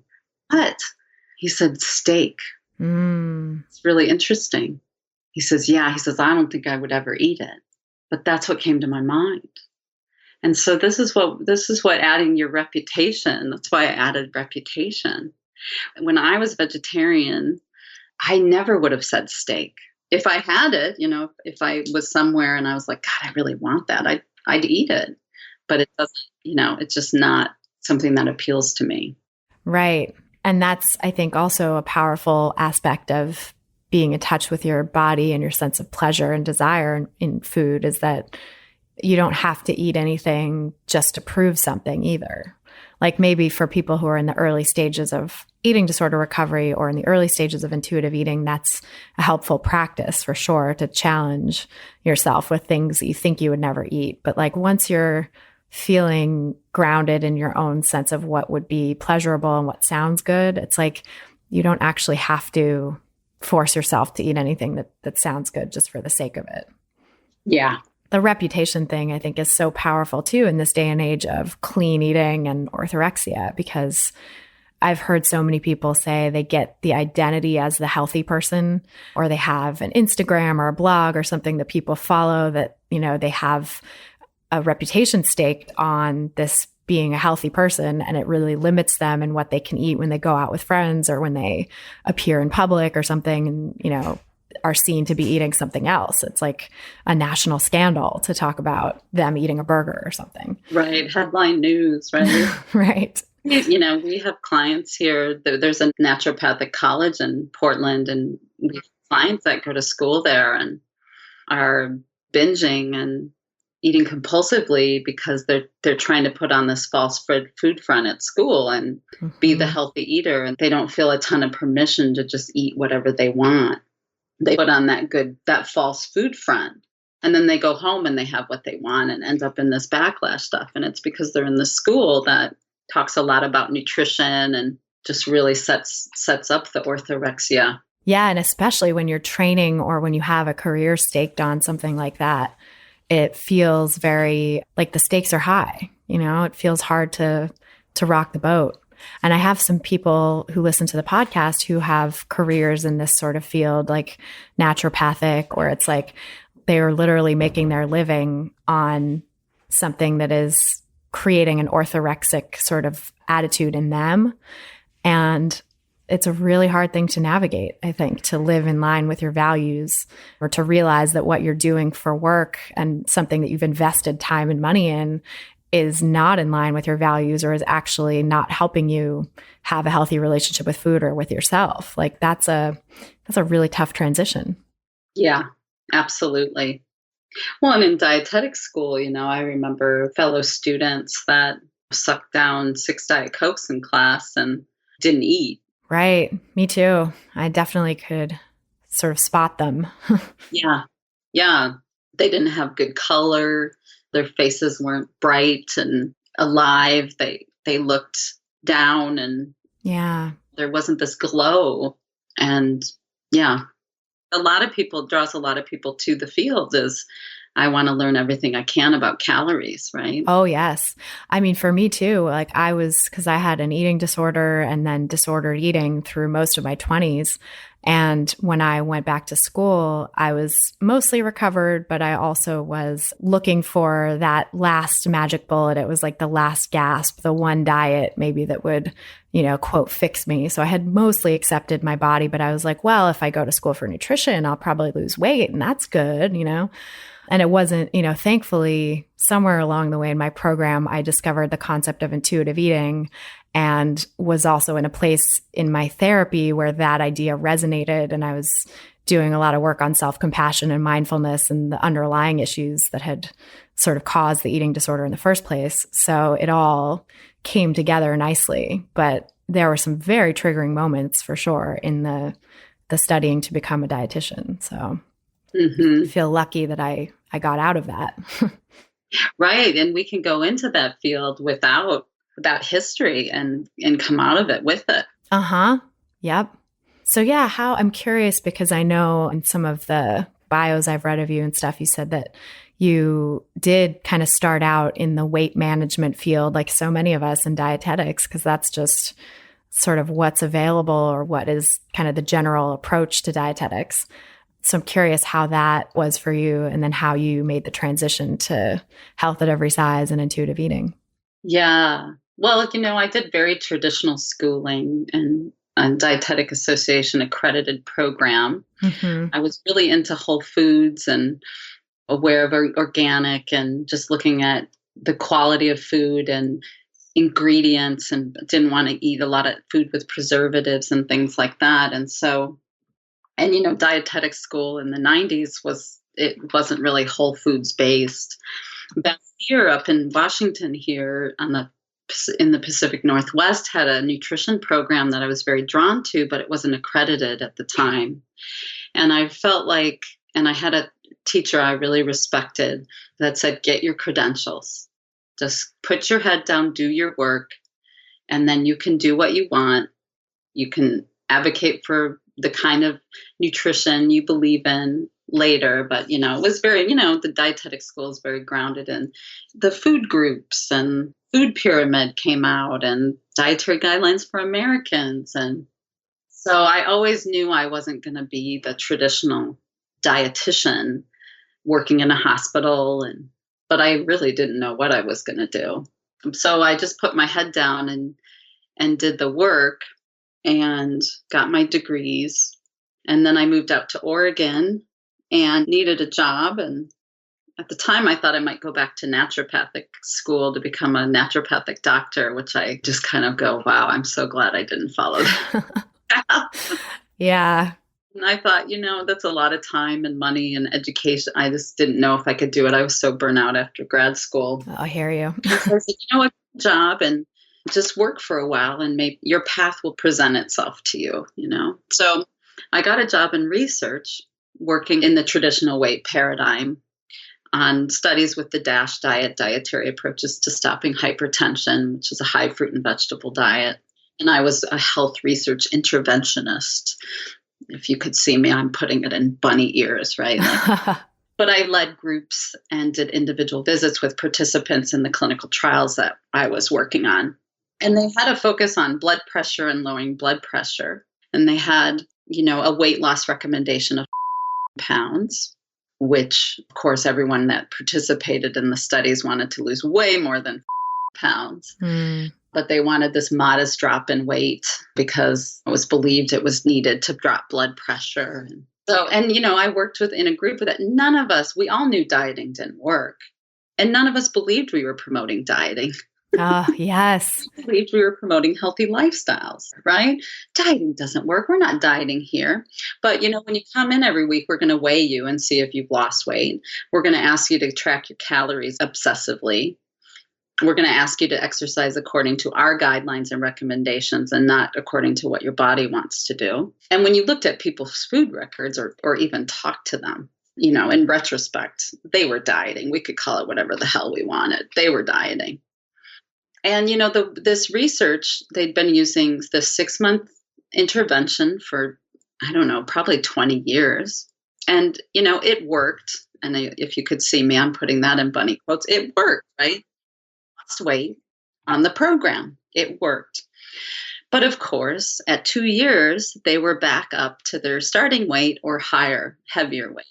What? He said, steak. It's really interesting. He says, yeah. He says, I don't think I would ever eat it. But that's what came to my mind. And so this is what adding your reputation, that's why I added reputation. When I was vegetarian, I never would have said steak. If I had it, if I was somewhere and I was like, God, I really want that, I'd eat it. But it doesn't, it's just not something that appeals to me.
Right. And that's, I think, also a powerful aspect of being in touch with your body and your sense of pleasure and desire in food, is that you don't have to eat anything just to prove something either. Like maybe for people who are in the early stages of eating disorder recovery or in the early stages of intuitive eating, that's a helpful practice for sure, to challenge yourself with things that you think you would never eat. But like once you're feeling grounded in your own sense of what would be pleasurable and what sounds good, it's like you don't actually have to force yourself to eat anything that sounds good just for the sake of it.
Yeah.
The reputation thing, I think, is so powerful too in this day and age of clean eating and orthorexia, because I've heard so many people say they get the identity as the healthy person, or they have an Instagram or a blog or something that people follow that, they have a reputation staked on this being a healthy person, and it really limits them in what they can eat when they go out with friends or when they appear in public or something and, are seen to be eating something else. It's like a national scandal to talk about them eating a burger or something.
Right. Headline news, right?
Right.
We have clients here. There's a naturopathic college in Portland, and we have clients that go to school there and are binging and eating compulsively because they're trying to put on this false food front at school and be the healthy eater, and they don't feel a ton of permission to just eat whatever they want. They put on that false food front, and then they go home and they have what they want and end up in this backlash stuff. And it's because they're in the school that talks a lot about nutrition and just really sets up the orthorexia.
Yeah. And especially when you're training or when you have a career staked on something like that, it feels very like the stakes are high. It feels hard to rock the boat. And I have some people who listen to the podcast who have careers in this sort of field, like naturopathic, or it's like they are literally making their living on something that is creating an orthorexic sort of attitude in them. And it's a really hard thing to navigate, I think, to live in line with your values, or to realize that what you're doing for work and something that you've invested time and money in is not in line with your values, or is actually not helping you have a healthy relationship with food or with yourself. Like that's a really tough transition.
Yeah, absolutely. Well, and in dietetic school, I remember fellow students that sucked down 6 Diet Cokes in class and didn't eat.
Right. Me too. I definitely could sort of spot them.
Yeah. Yeah. They didn't have good color. Their faces weren't bright and alive. They looked down, and there wasn't this glow. And yeah, draws a lot of people to the field is I want to learn everything I can about calories, right?
Oh, yes. I mean, for me too, like because I had an eating disorder and then disordered eating through most of my 20s. And when I went back to school, I was mostly recovered, but I also was looking for that last magic bullet. It was like the last gasp, the one diet maybe that would, quote, fix me. So I had mostly accepted my body, but I was like, well, if I go to school for nutrition, I'll probably lose weight, and that's good, And it wasn't, thankfully, somewhere along the way in my program, I discovered the concept of intuitive eating, and was also in a place in my therapy where that idea resonated. And I was doing a lot of work on self-compassion and mindfulness and the underlying issues that had sort of caused the eating disorder in the first place. So it all came together nicely. But there were some very triggering moments for sure in the studying to become a dietitian. So I feel lucky that I got out of that.
Right. And we can go into that field without history and come out of it with it.
Yep. So yeah, I'm curious, because I know in some of the bios I've read of you and stuff, you said that you did kind of start out in the weight management field, like so many of us in dietetics, because that's just sort of what's available, or what is kind of the general approach to dietetics. So I'm curious how that was for you, and then how you made the transition to health at every size and intuitive eating.
Yeah. Well, I did very traditional schooling and a Dietetic Association accredited program. I was really into whole foods and aware of organic, and just looking at the quality of food and ingredients, and didn't want to eat a lot of food with preservatives and things like that. And so, dietetic school in the 90s wasn't really whole foods based. Back here up in Washington here in the Pacific Northwest had a nutrition program that I was very drawn to, but it wasn't accredited at the time. And I felt like, and I had a teacher I really respected that said, get your credentials, just put your head down, do your work, and then you can do what you want. You can advocate for the kind of nutrition you believe in later. But, it was very, the dietetic school is very grounded in the food groups, and food pyramid came out, and dietary guidelines for Americans. And so I always knew I wasn't going to be the traditional dietitian working in a hospital, but I really didn't know what I was going to do. So I just put my head down and did the work and got my degrees. And then I moved out to Oregon and needed a job. And at the time, I thought I might go back to naturopathic school to become a naturopathic doctor, which I just kind of go, wow, I'm so glad I didn't follow that.
Yeah.
And I thought, that's a lot of time and money and education. I just didn't know if I could do it. I was so burnt out after grad school.
I hear you.
So I said, what job, and just work for a while, and maybe your path will present itself to you, So I got a job in research, working in the traditional weight paradigm on studies with the DASH diet, dietary approaches to stopping hypertension, which is a high fruit and vegetable diet. And I was a health research interventionist. If you could see me, I'm putting it in bunny ears, right? But I led groups and did individual visits with participants in the clinical trials that I was working on. And they had a focus on blood pressure and lowering blood pressure. And they had, a weight loss recommendation of pounds, which, of course, everyone that participated in the studies wanted to lose way more than pounds. But they wanted this modest drop in weight because it was believed it was needed to drop blood pressure. And I worked in a group that none of us, we all knew dieting didn't work. And none of us believed we were promoting dieting.
Oh, yes.
We believed we were promoting healthy lifestyles, right? Dieting doesn't work. We're not dieting here. But, when you come in every week, we're going to weigh you and see if you've lost weight. We're going to ask you to track your calories obsessively. We're going to ask you to exercise according to our guidelines and recommendations and not according to what your body wants to do. And when you looked at people's food records or even talked to them, in retrospect, they were dieting. We could call it whatever the hell we wanted. They were dieting. And, this research, they'd been using the 6-month intervention for, I don't know, probably 20 years. And, it worked. And if you could see me, I'm putting that in bunny quotes. It worked, right? Lost weight on the program. It worked. But of course, at 2 years, they were back up to their starting weight or higher, heavier weight.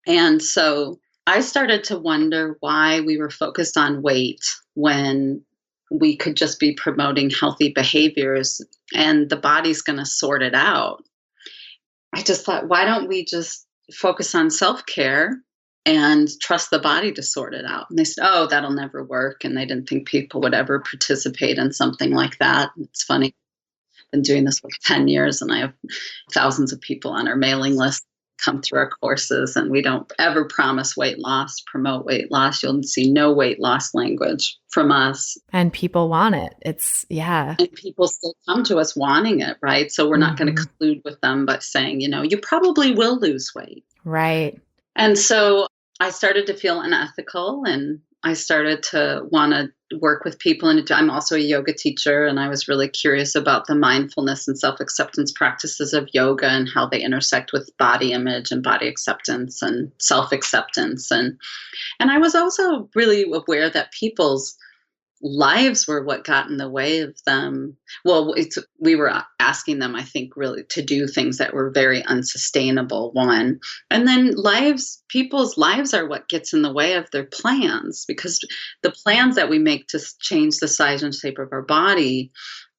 And so I started to wonder why we were focused on weight when we could just be promoting healthy behaviors and the body's going to sort it out. I just thought, why don't we just focus on self-care and trust the body to sort it out? And they said, oh, that'll never work. And they didn't think people would ever participate in something like that. And it's funny. I've been doing this for 10 years and I have thousands of people on our mailing list come through our courses, and we don't ever promise weight loss, promote weight loss. You'll see no weight loss language from us.
And people want it. And
people still come to us wanting it, right? So we're not going to collude with them by saying, you probably will lose weight.
Right.
And so I started to feel unethical, and I started to want to work with people. And I'm also a yoga teacher, and I was really curious about the mindfulness and self-acceptance practices of yoga and how they intersect with body image and body acceptance and self-acceptance. And I was also really aware that people's lives were what got in the way of them. Well, we were asking them, I think, really to do things that were very unsustainable, one. And then people's lives are what gets in the way of their plans, because the plans that we make to change the size and shape of our body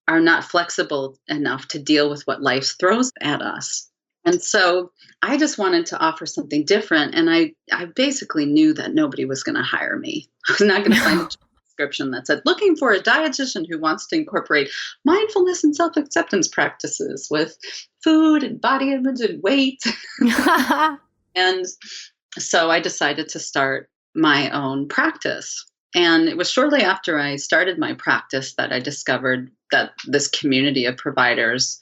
are not flexible enough to deal with what life throws at us. And so I just wanted to offer something different. And I basically knew that nobody was going to hire me. I was not going to find a description that said, looking for a dietitian who wants to incorporate mindfulness and self-acceptance practices with food and body image and weight. And so I decided to start my own practice. And it was shortly after I started my practice that I discovered that this community of providers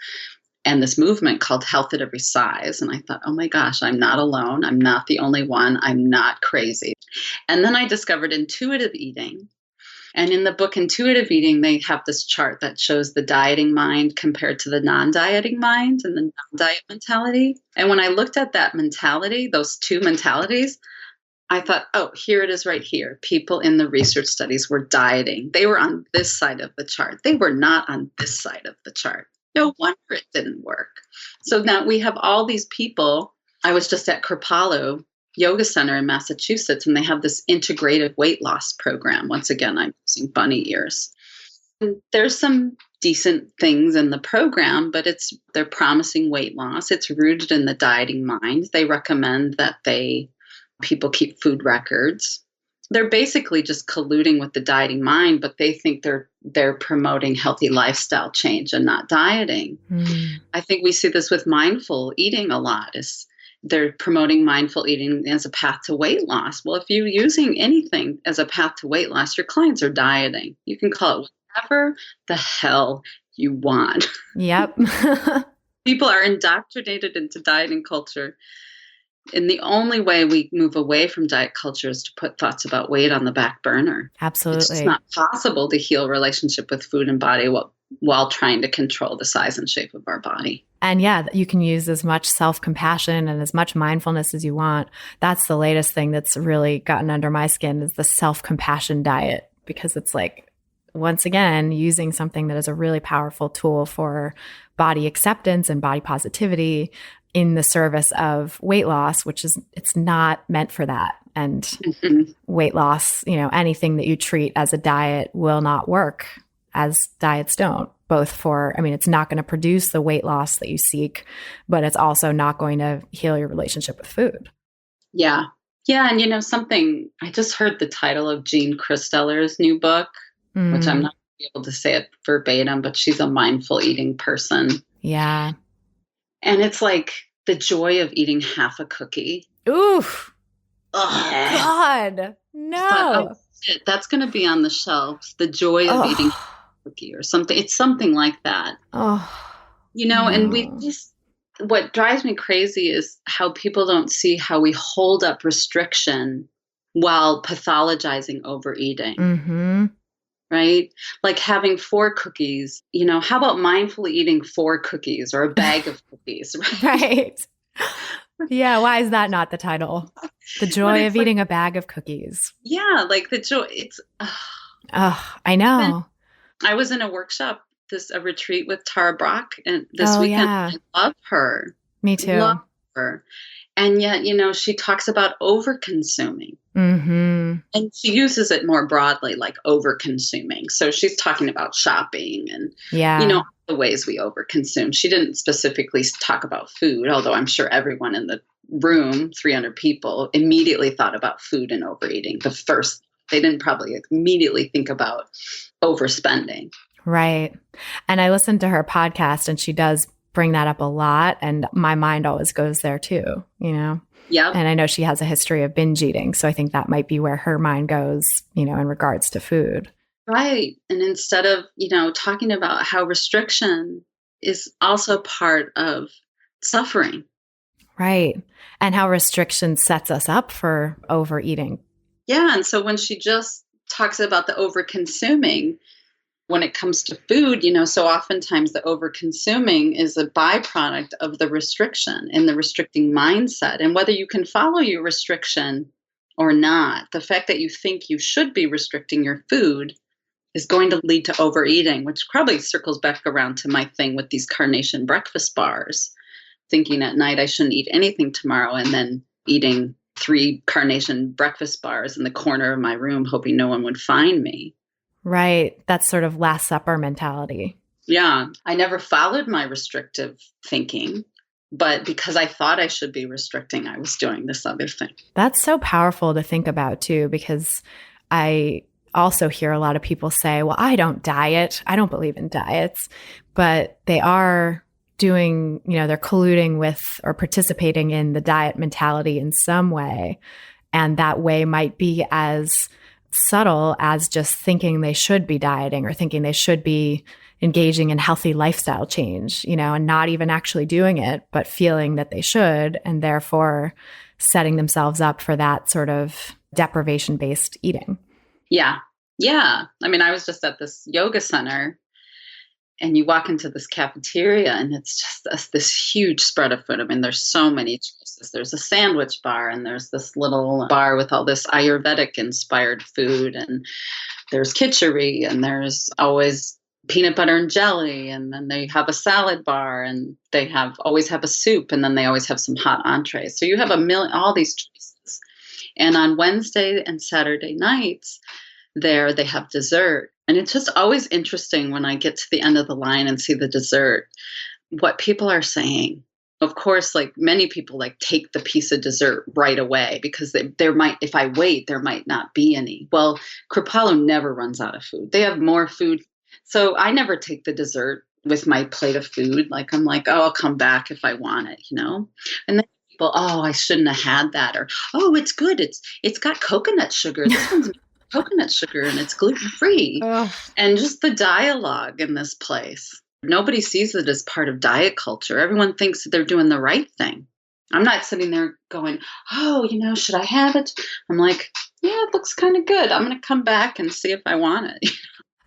and this movement called Health at Every Size. And I thought, oh my gosh, I'm not alone. I'm not the only one. I'm not crazy. And then I discovered intuitive eating. And in the book Intuitive Eating, they have this chart that shows the dieting mind compared to the non-dieting mind and the non-diet mentality. And when I looked at that mentality, those two mentalities, I thought, oh, here it is right here. People in the research studies were dieting. They were on this side of the chart. They were not on this side of the chart. No wonder it didn't work. So now we have all these people. I was just at Kripalu Yoga Center in Massachusetts, and they have this integrative weight loss program. Once again, I'm using bunny ears. And there's some decent things in the program, but they're promising weight loss. It's rooted in the dieting mind. They recommend that people keep food records. They're basically just colluding with the dieting mind, but they think they're promoting healthy lifestyle change and not dieting. I think we see this with mindful eating a lot. They're promoting mindful eating as a path to weight loss. Well, if you're using anything as a path to weight loss, your clients are dieting. You can call it whatever the hell you want.
Yep.
People are indoctrinated into dieting culture. And the only way we move away from diet culture is to put thoughts about weight on the back burner.
Absolutely.
It's not possible to heal relationship with food and body while trying to control the size and shape of our body.
And yeah, you can use as much self-compassion and as much mindfulness as you want. That's the latest thing that's really gotten under my skin is the self-compassion diet, because it's like, once again, using something that is a really powerful tool for body acceptance and body positivity in the service of weight loss, it's not meant for that. And weight loss, anything that you treat as a diet will not work, as diets don't. It's not going to produce the weight loss that you seek, but it's also not going to heal your relationship with food.
Yeah. Yeah. And something, I just heard the title of Jean Christeller's new book, which I'm not able to say it verbatim, but she's a mindful eating person.
Yeah.
And it's like the joy of eating half a cookie.
Oof.
Ugh.
God, no.
Thought, shit, that's going to be on the shelves. The joy of eating half a cookie or something. It's something like that.
Oh,
and what drives me crazy is how people don't see how we hold up restriction while pathologizing overeating.
Mm-hmm.
Right? Like having 4 cookies, how about mindfully eating 4 cookies or a bag of cookies?
Right. Yeah. Why is that not the title? The joy of eating a bag of cookies.
Yeah. Like the joy.
I know.
I was in a workshop, a retreat with Tara Brock and this weekend. Yeah. I love her.
Me too.
Love her. And yet, she talks about over-consuming.
Mm-hmm.
And she uses it more broadly, like over-consuming. So she's talking about shopping and, the ways we over-consume. She didn't specifically talk about food, although I'm sure everyone in the room, 300 people, immediately thought about food and overeating. They didn't probably immediately think about overspending.
Right. And I listened to her podcast and she does bring that up a lot. And my mind always goes there too,
Yeah.
And I know she has a history of binge eating. So I think that might be where her mind goes, in regards to food.
Right. And instead of, talking about how restriction is also part of suffering.
Right. And how restriction sets us up for overeating.
Yeah. And so when she just talks about the over-consuming, when it comes to food, so oftentimes the over-consuming is a byproduct of the restriction and the restricting mindset. And whether you can follow your restriction or not, the fact that you think you should be restricting your food is going to lead to overeating, which probably circles back around to my thing with these carnation breakfast bars, thinking at night I shouldn't eat anything tomorrow and then eating 3 carnation breakfast bars in the corner of my room, hoping no one would find me.
Right. That's sort of Last Supper mentality.
Yeah. I never followed my restrictive thinking, but because I thought I should be restricting, I was doing this other thing.
That's so powerful to think about too, because I also hear a lot of people say, well, I don't diet. I don't believe in diets, but they are doing, they're colluding with or participating in the diet mentality in some way. And that way might be as subtle as just thinking they should be dieting or thinking they should be engaging in healthy lifestyle change, and not even actually doing it, but feeling that they should, and therefore setting themselves up for that sort of deprivation-based eating.
Yeah. Yeah. I mean, I was just at this yoga center, and you walk into this cafeteria and it's just this huge spread of food. I mean, there's so many choices. There's a sandwich bar, and there's this little bar with all this Ayurvedic inspired food, and there's kitchery, and there's always peanut butter and jelly, and then they have a salad bar, and they always have a soup, and then they always have some hot entrees. So you have all these choices. And on Wednesday and Saturday nights, there they have dessert. And it's just always interesting when I get to the end of the line and see the dessert, what people are saying. Of course, like many people take the piece of dessert right away because there might, if I wait, there might not be any. Well, Kripalu never runs out of food. They have more food. So I never take the dessert with my plate of food. Like, I'm like, oh, I'll come back if I want it, And then people, oh, I shouldn't have had that. Or, oh, it's good. It's got coconut sugar. This one's coconut sugar and it's gluten-free. And just the dialogue in this place. Nobody sees it as part of diet culture. Everyone thinks that they're doing the right thing. I'm not sitting there going, oh, should I have it? I'm like, yeah, it looks kind of good. I'm going to come back and see if I want it.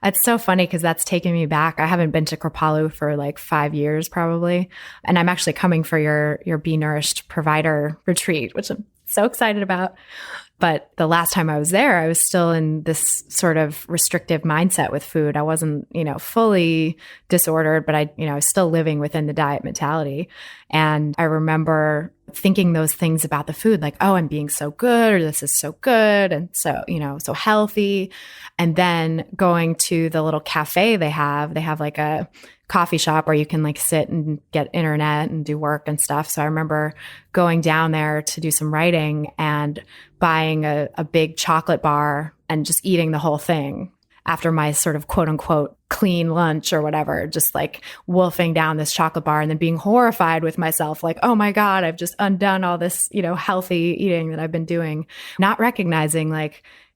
It's so funny because that's taken me back. I haven't been to Kripalu for 5 years probably. And I'm actually coming for your Be Nourished provider retreat, which I'm so excited about. But the last time I was there, I was still in this sort of restrictive mindset with food. I wasn't, fully disordered, but I was still living within the diet mentality. And I remember thinking those things about the food, like, oh, I'm being so good, or this is so good. And so, so healthy. And then going to the little cafe they have like a coffee shop where you can sit and get internet and do work and stuff. So I remember going down there to do some writing and buying a big chocolate bar and just eating the whole thing after my sort of quote unquote clean lunch or whatever, just wolfing down this chocolate bar and then being horrified with myself, like, oh my God, I've just undone all this, healthy eating that I've been doing, not recognizing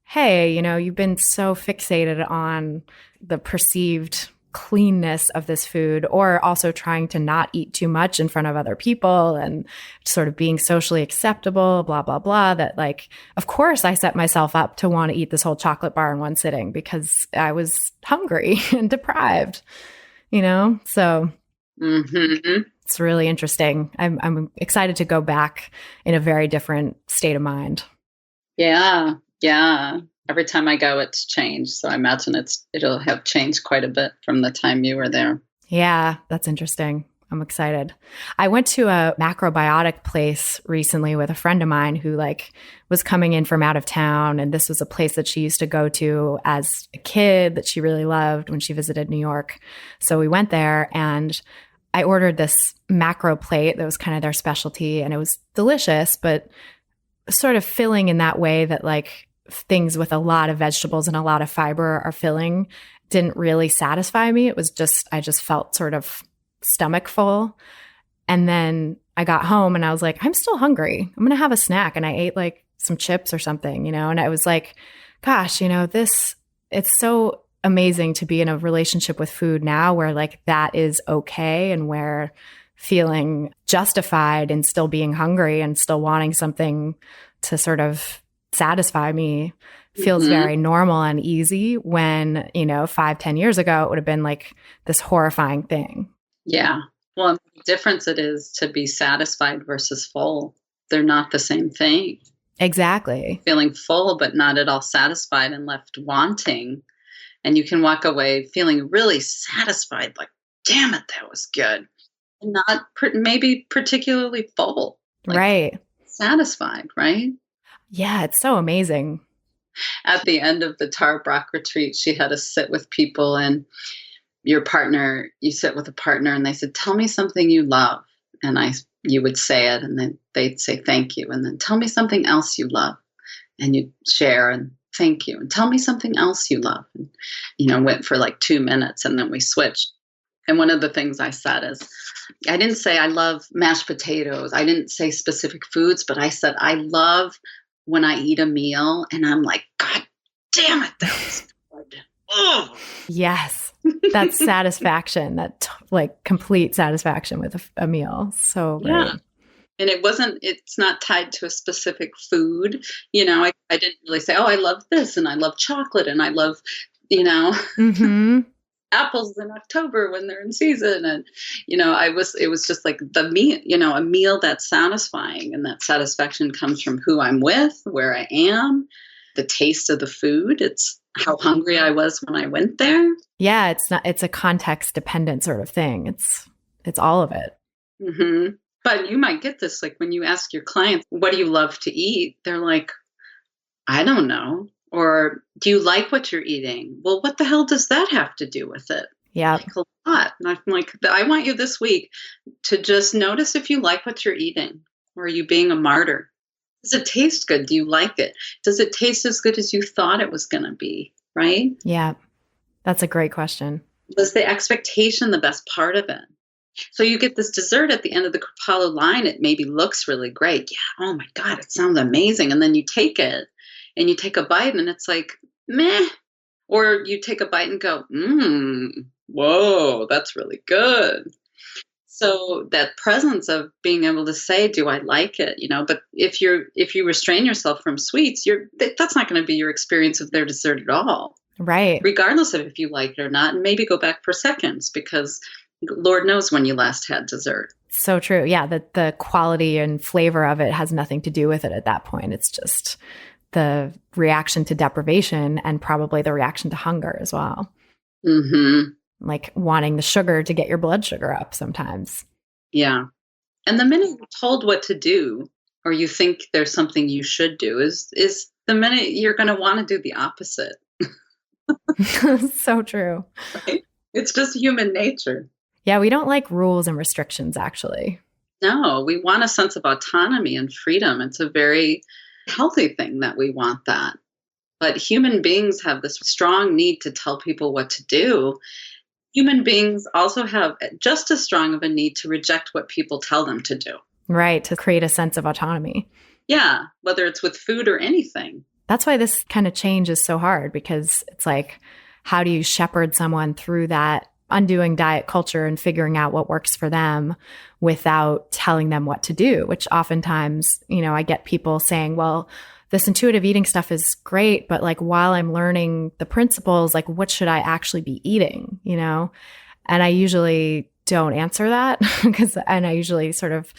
hey, you've been so fixated on the perceived cleanness of this food, or also trying to not eat too much in front of other people and sort of being socially acceptable, blah, blah, blah, that of course I set myself up to want to eat this whole chocolate bar in one sitting because I was hungry and deprived, So It's really interesting. I'm excited to go back in a very different state of mind.
Yeah. Yeah. Every time I go, it's changed. So I imagine it'll have changed quite a bit from the time you were there.
Yeah, that's interesting. I'm excited. I went to a macrobiotic place recently with a friend of mine who was coming in from out of town. And this was a place that she used to go to as a kid that she really loved when she visited New York. So we went there and I ordered this macro plate that was kind of their specialty, and it was delicious, but sort of filling in that way that things with a lot of vegetables and a lot of fiber are filling didn't really satisfy me. It was I just felt sort of stomach full. And then I got home and I was like, I'm still hungry. I'm going to have a snack. And I ate some chips or something, and I was like, gosh, it's so amazing to be in a relationship with food now where that is okay, and where feeling justified and still being hungry and still wanting something to sort of satisfy me feels very normal and easy when, 5-10 years ago, it would have been this horrifying thing.
Yeah. Well, the difference it is to be satisfied versus full. They're not the same thing.
Exactly.
Feeling full, but not at all satisfied and left wanting. And you can walk away feeling really satisfied, damn it, that was good. And not maybe particularly full.
Right.
Satisfied, right?
Yeah, it's so amazing.
At the end of the Tara Brach retreat, she had us sit with people, and you sit with a partner, and they said, tell me something you love. And you would say it, and then they'd say, thank you. And then tell me something else you love. And you'd share and thank you. And tell me something else you love. And, went for 2 minutes, and then we switched. And one of the things I said is, I didn't say I love mashed potatoes. I didn't say specific foods, but I said, I love when I eat a meal and I'm like, God damn it, that was good. Oh.
Yes. That's satisfaction, that complete satisfaction with a meal. So great.
Yeah. And it's not tied to a specific food. I didn't really say, oh, I love this and I love chocolate and I love,
Mm-hmm.
apples in October when they're in season. And, it was just like the meal, a meal that's satisfying, and that satisfaction comes from who I'm with, where I am, the taste of the food. It's how hungry I was when I went there.
Yeah. It's a context dependent sort of thing. It's all of it.
Mm-hmm. But you might get this, like when you ask your clients, what do you love to eat? They're like, I don't know. Or do you like what you're eating? Well, what the hell does that have to do with it?
Yeah.
Like a lot. And I'm like, I want you this week to just notice if you like what you're eating. Or are you being a martyr? Does it taste good? Do you like it? Does it taste as good as you thought it was going to be? Right?
Yeah. That's a great question.
Was the expectation the best part of it? So you get this dessert at the end of the Kripalu line. It maybe looks really great. Yeah. Oh my God, it sounds amazing. And then you take it and you take a bite and it's like, meh. Or you take a bite and go, whoa, that's really good. So that presence of being able to say, do I like it? But if you restrain yourself from sweets, that's not going to be your experience of their dessert at all.
Right.
Regardless of if you like it or not. And maybe go back for seconds, because Lord knows when you last had dessert.
So true. Yeah. The quality and flavor of it has nothing to do with it at that point. It's just the reaction to deprivation and probably the reaction to hunger as well.
Mm-hmm.
Like wanting the sugar to get your blood sugar up sometimes.
Yeah. And the minute you're told what to do, or you think there's something you should do, is the minute you're going to want to do the opposite.
So true.
Right? It's just human nature.
Yeah, we don't like rules and restrictions, actually.
No, we want a sense of autonomy and freedom. It's a very healthy thing that we want that. But human beings have this strong need to tell people what to do. Human beings also have just as strong of a need to reject what people tell them to do.
Right, to create a sense of autonomy.
Yeah, whether it's with food or anything.
That's why this kind of change is so hard, because it's like, how do you shepherd someone through that undoing diet culture and figuring out what works for them without telling them what to do, which oftentimes, I get people saying, well, this intuitive eating stuff is great, but like while I'm learning the principles, like what should I actually be eating, And I usually don't answer that and I usually sort of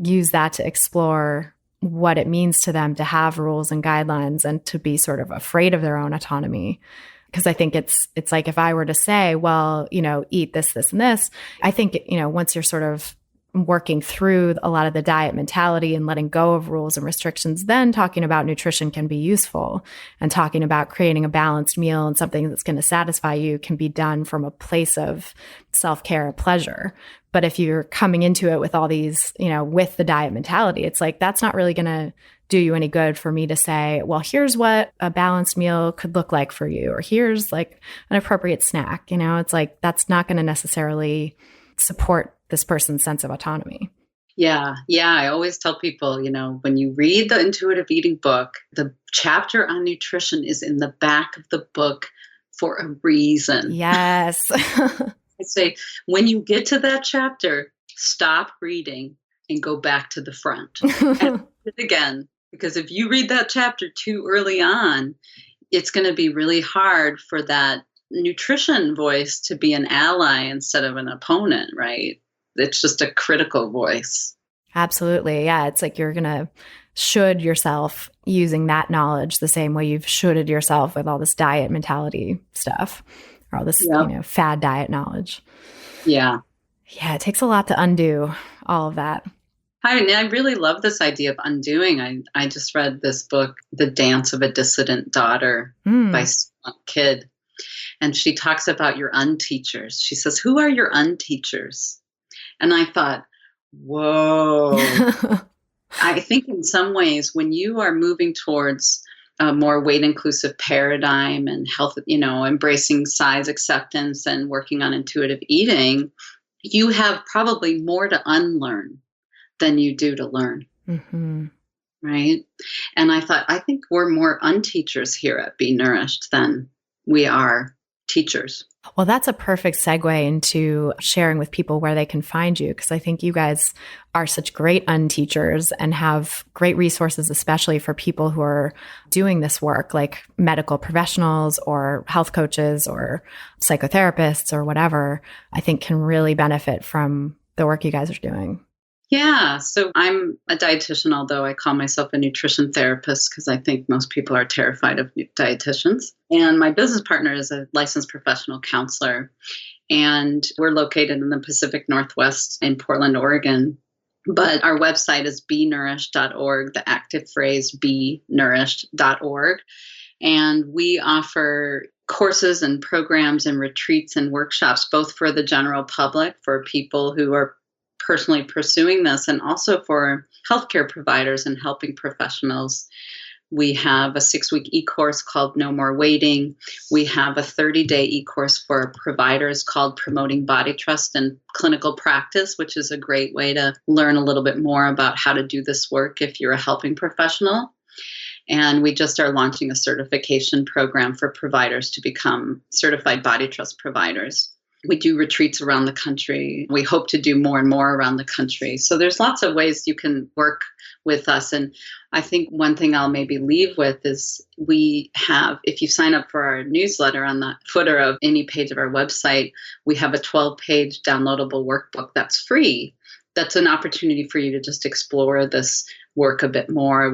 use that to explore what it means to them to have rules and guidelines and to be sort of afraid of their own autonomy. Because I think it's like if I were to say, well, eat this, this, and this, I think, once you're sort of working through a lot of the diet mentality and letting go of rules and restrictions, then talking about nutrition can be useful, and talking about creating a balanced meal and something that's going to satisfy you can be done from a place of self-care and pleasure. But if you're coming into it with all these, with the diet mentality, it's like, that's not really going to do you any good for me to say, well, here's what a balanced meal could look like for you, or here's like an appropriate snack. It's like, that's not going to necessarily support this person's sense of autonomy.
Yeah. I always tell people, when you read the intuitive eating book, the chapter on nutrition is in the back of the book for a reason.
Yes.
I say, when you get to that chapter, stop reading and go back to the front and read it again. Because if you read that chapter too early on, it's going to be really hard for that nutrition voice to be an ally instead of an opponent, right? It's just a critical voice.
Absolutely. Yeah. It's like you're going to should yourself using that knowledge the same way you've shoulded yourself with all this diet mentality stuff, or all this, fad diet knowledge.
Yeah.
Yeah. It takes a lot to undo all of that.
I really love this idea of undoing. I just read this book, The Dance of a Dissident Daughter by Sue Kidd. And she talks about your unteachers. She says, who are your unteachers? And I thought, whoa. I think in some ways, when you are moving towards a more weight-inclusive paradigm and health, embracing size acceptance and working on intuitive eating, you have probably more to unlearn than you do to learn. Mm-hmm. Right? And I thought, I think we're more unteachers here at Be Nourished than we are teachers.
Well, that's a perfect segue into sharing with people where they can find you, because I think you guys are such great unteachers and have great resources, especially for people who are doing this work, like medical professionals or health coaches or psychotherapists or whatever, I think can really benefit from the work you guys are doing.
Yeah, so I'm a dietitian, although I call myself a nutrition therapist because I think most people are terrified of dietitians. And my business partner is a licensed professional counselor. And we're located in the Pacific Northwest in Portland, Oregon. But our website is benourished.org, the active phrase benourished.org. And we offer courses and programs and retreats and workshops, both for the general public, for people who are personally pursuing this, and also for healthcare providers and helping professionals. We have a 6-week e-course called No More Weighting. We have a 30-day e-course for providers called Promoting Body Trust and Clinical Practice, which is a great way to learn a little bit more about how to do this work if you're a helping professional. And we just are launching a certification program for providers to become certified body trust providers. We do retreats around the country. We hope to do more and more around the country. So there's lots of ways you can work with us. And I think one thing I'll maybe leave with is we have, if you sign up for our newsletter on the footer of any page of our website, we have a 12-page downloadable workbook that's free. That's an opportunity for you to just explore this work a bit more.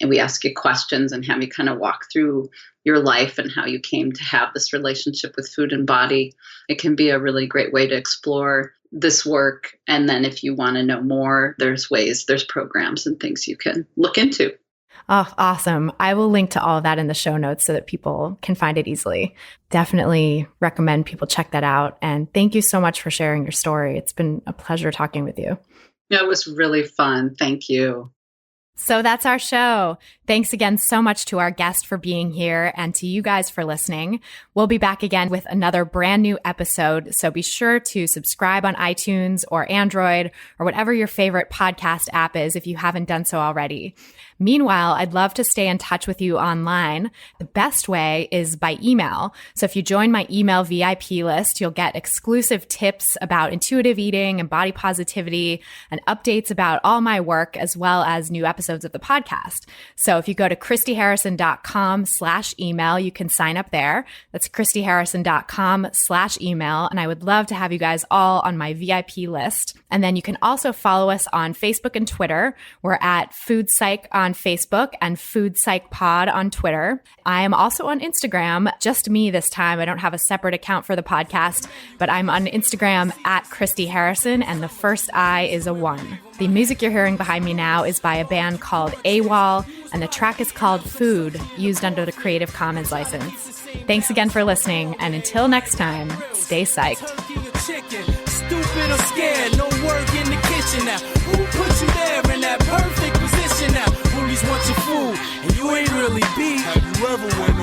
And we ask you questions and have you kind of walk through your life and how you came to have this relationship with food and body. It can be a really great way to explore this work. And then if you want to know more, there's programs and things you can look into.
Oh, awesome. I will link to all of that in the show notes so that people can find it easily. Definitely recommend people check that out. And thank you so much for sharing your story. It's been a pleasure talking with you.
It was really fun. Thank you.
So that's our show. Thanks again so much to our guest for being here and to you guys for listening. We'll be back again with another brand new episode. So be sure to subscribe on iTunes or Android or whatever your favorite podcast app is if you haven't done so already. Meanwhile, I'd love to stay in touch with you online. The best way is by email. So if you join my email VIP list, you'll get exclusive tips about intuitive eating and body positivity and updates about all my work as well as new episodes of the podcast. So if you go to christyharrison.com/email, you can sign up there. That's christyharrison.com/email. And I would love to have you guys all on my VIP list. And then you can also follow us on Facebook and Twitter. We're at Food Psych on Facebook and Food Psych Pod on Twitter. I am also on Instagram, just me this time. I don't have a separate account for the podcast, but I'm on Instagram at Christy Harrison, and the first I is a 1. The music you're hearing behind me now is by a band called AWOL, and the track is called Food, used under the Creative Commons license. Thanks again for listening, and until next time, stay psyched.
Stupid or scared, no work in the kitchen now. Who put you there in that perfect position now? Bullies want your food, and you ain't really beat. Have you ever went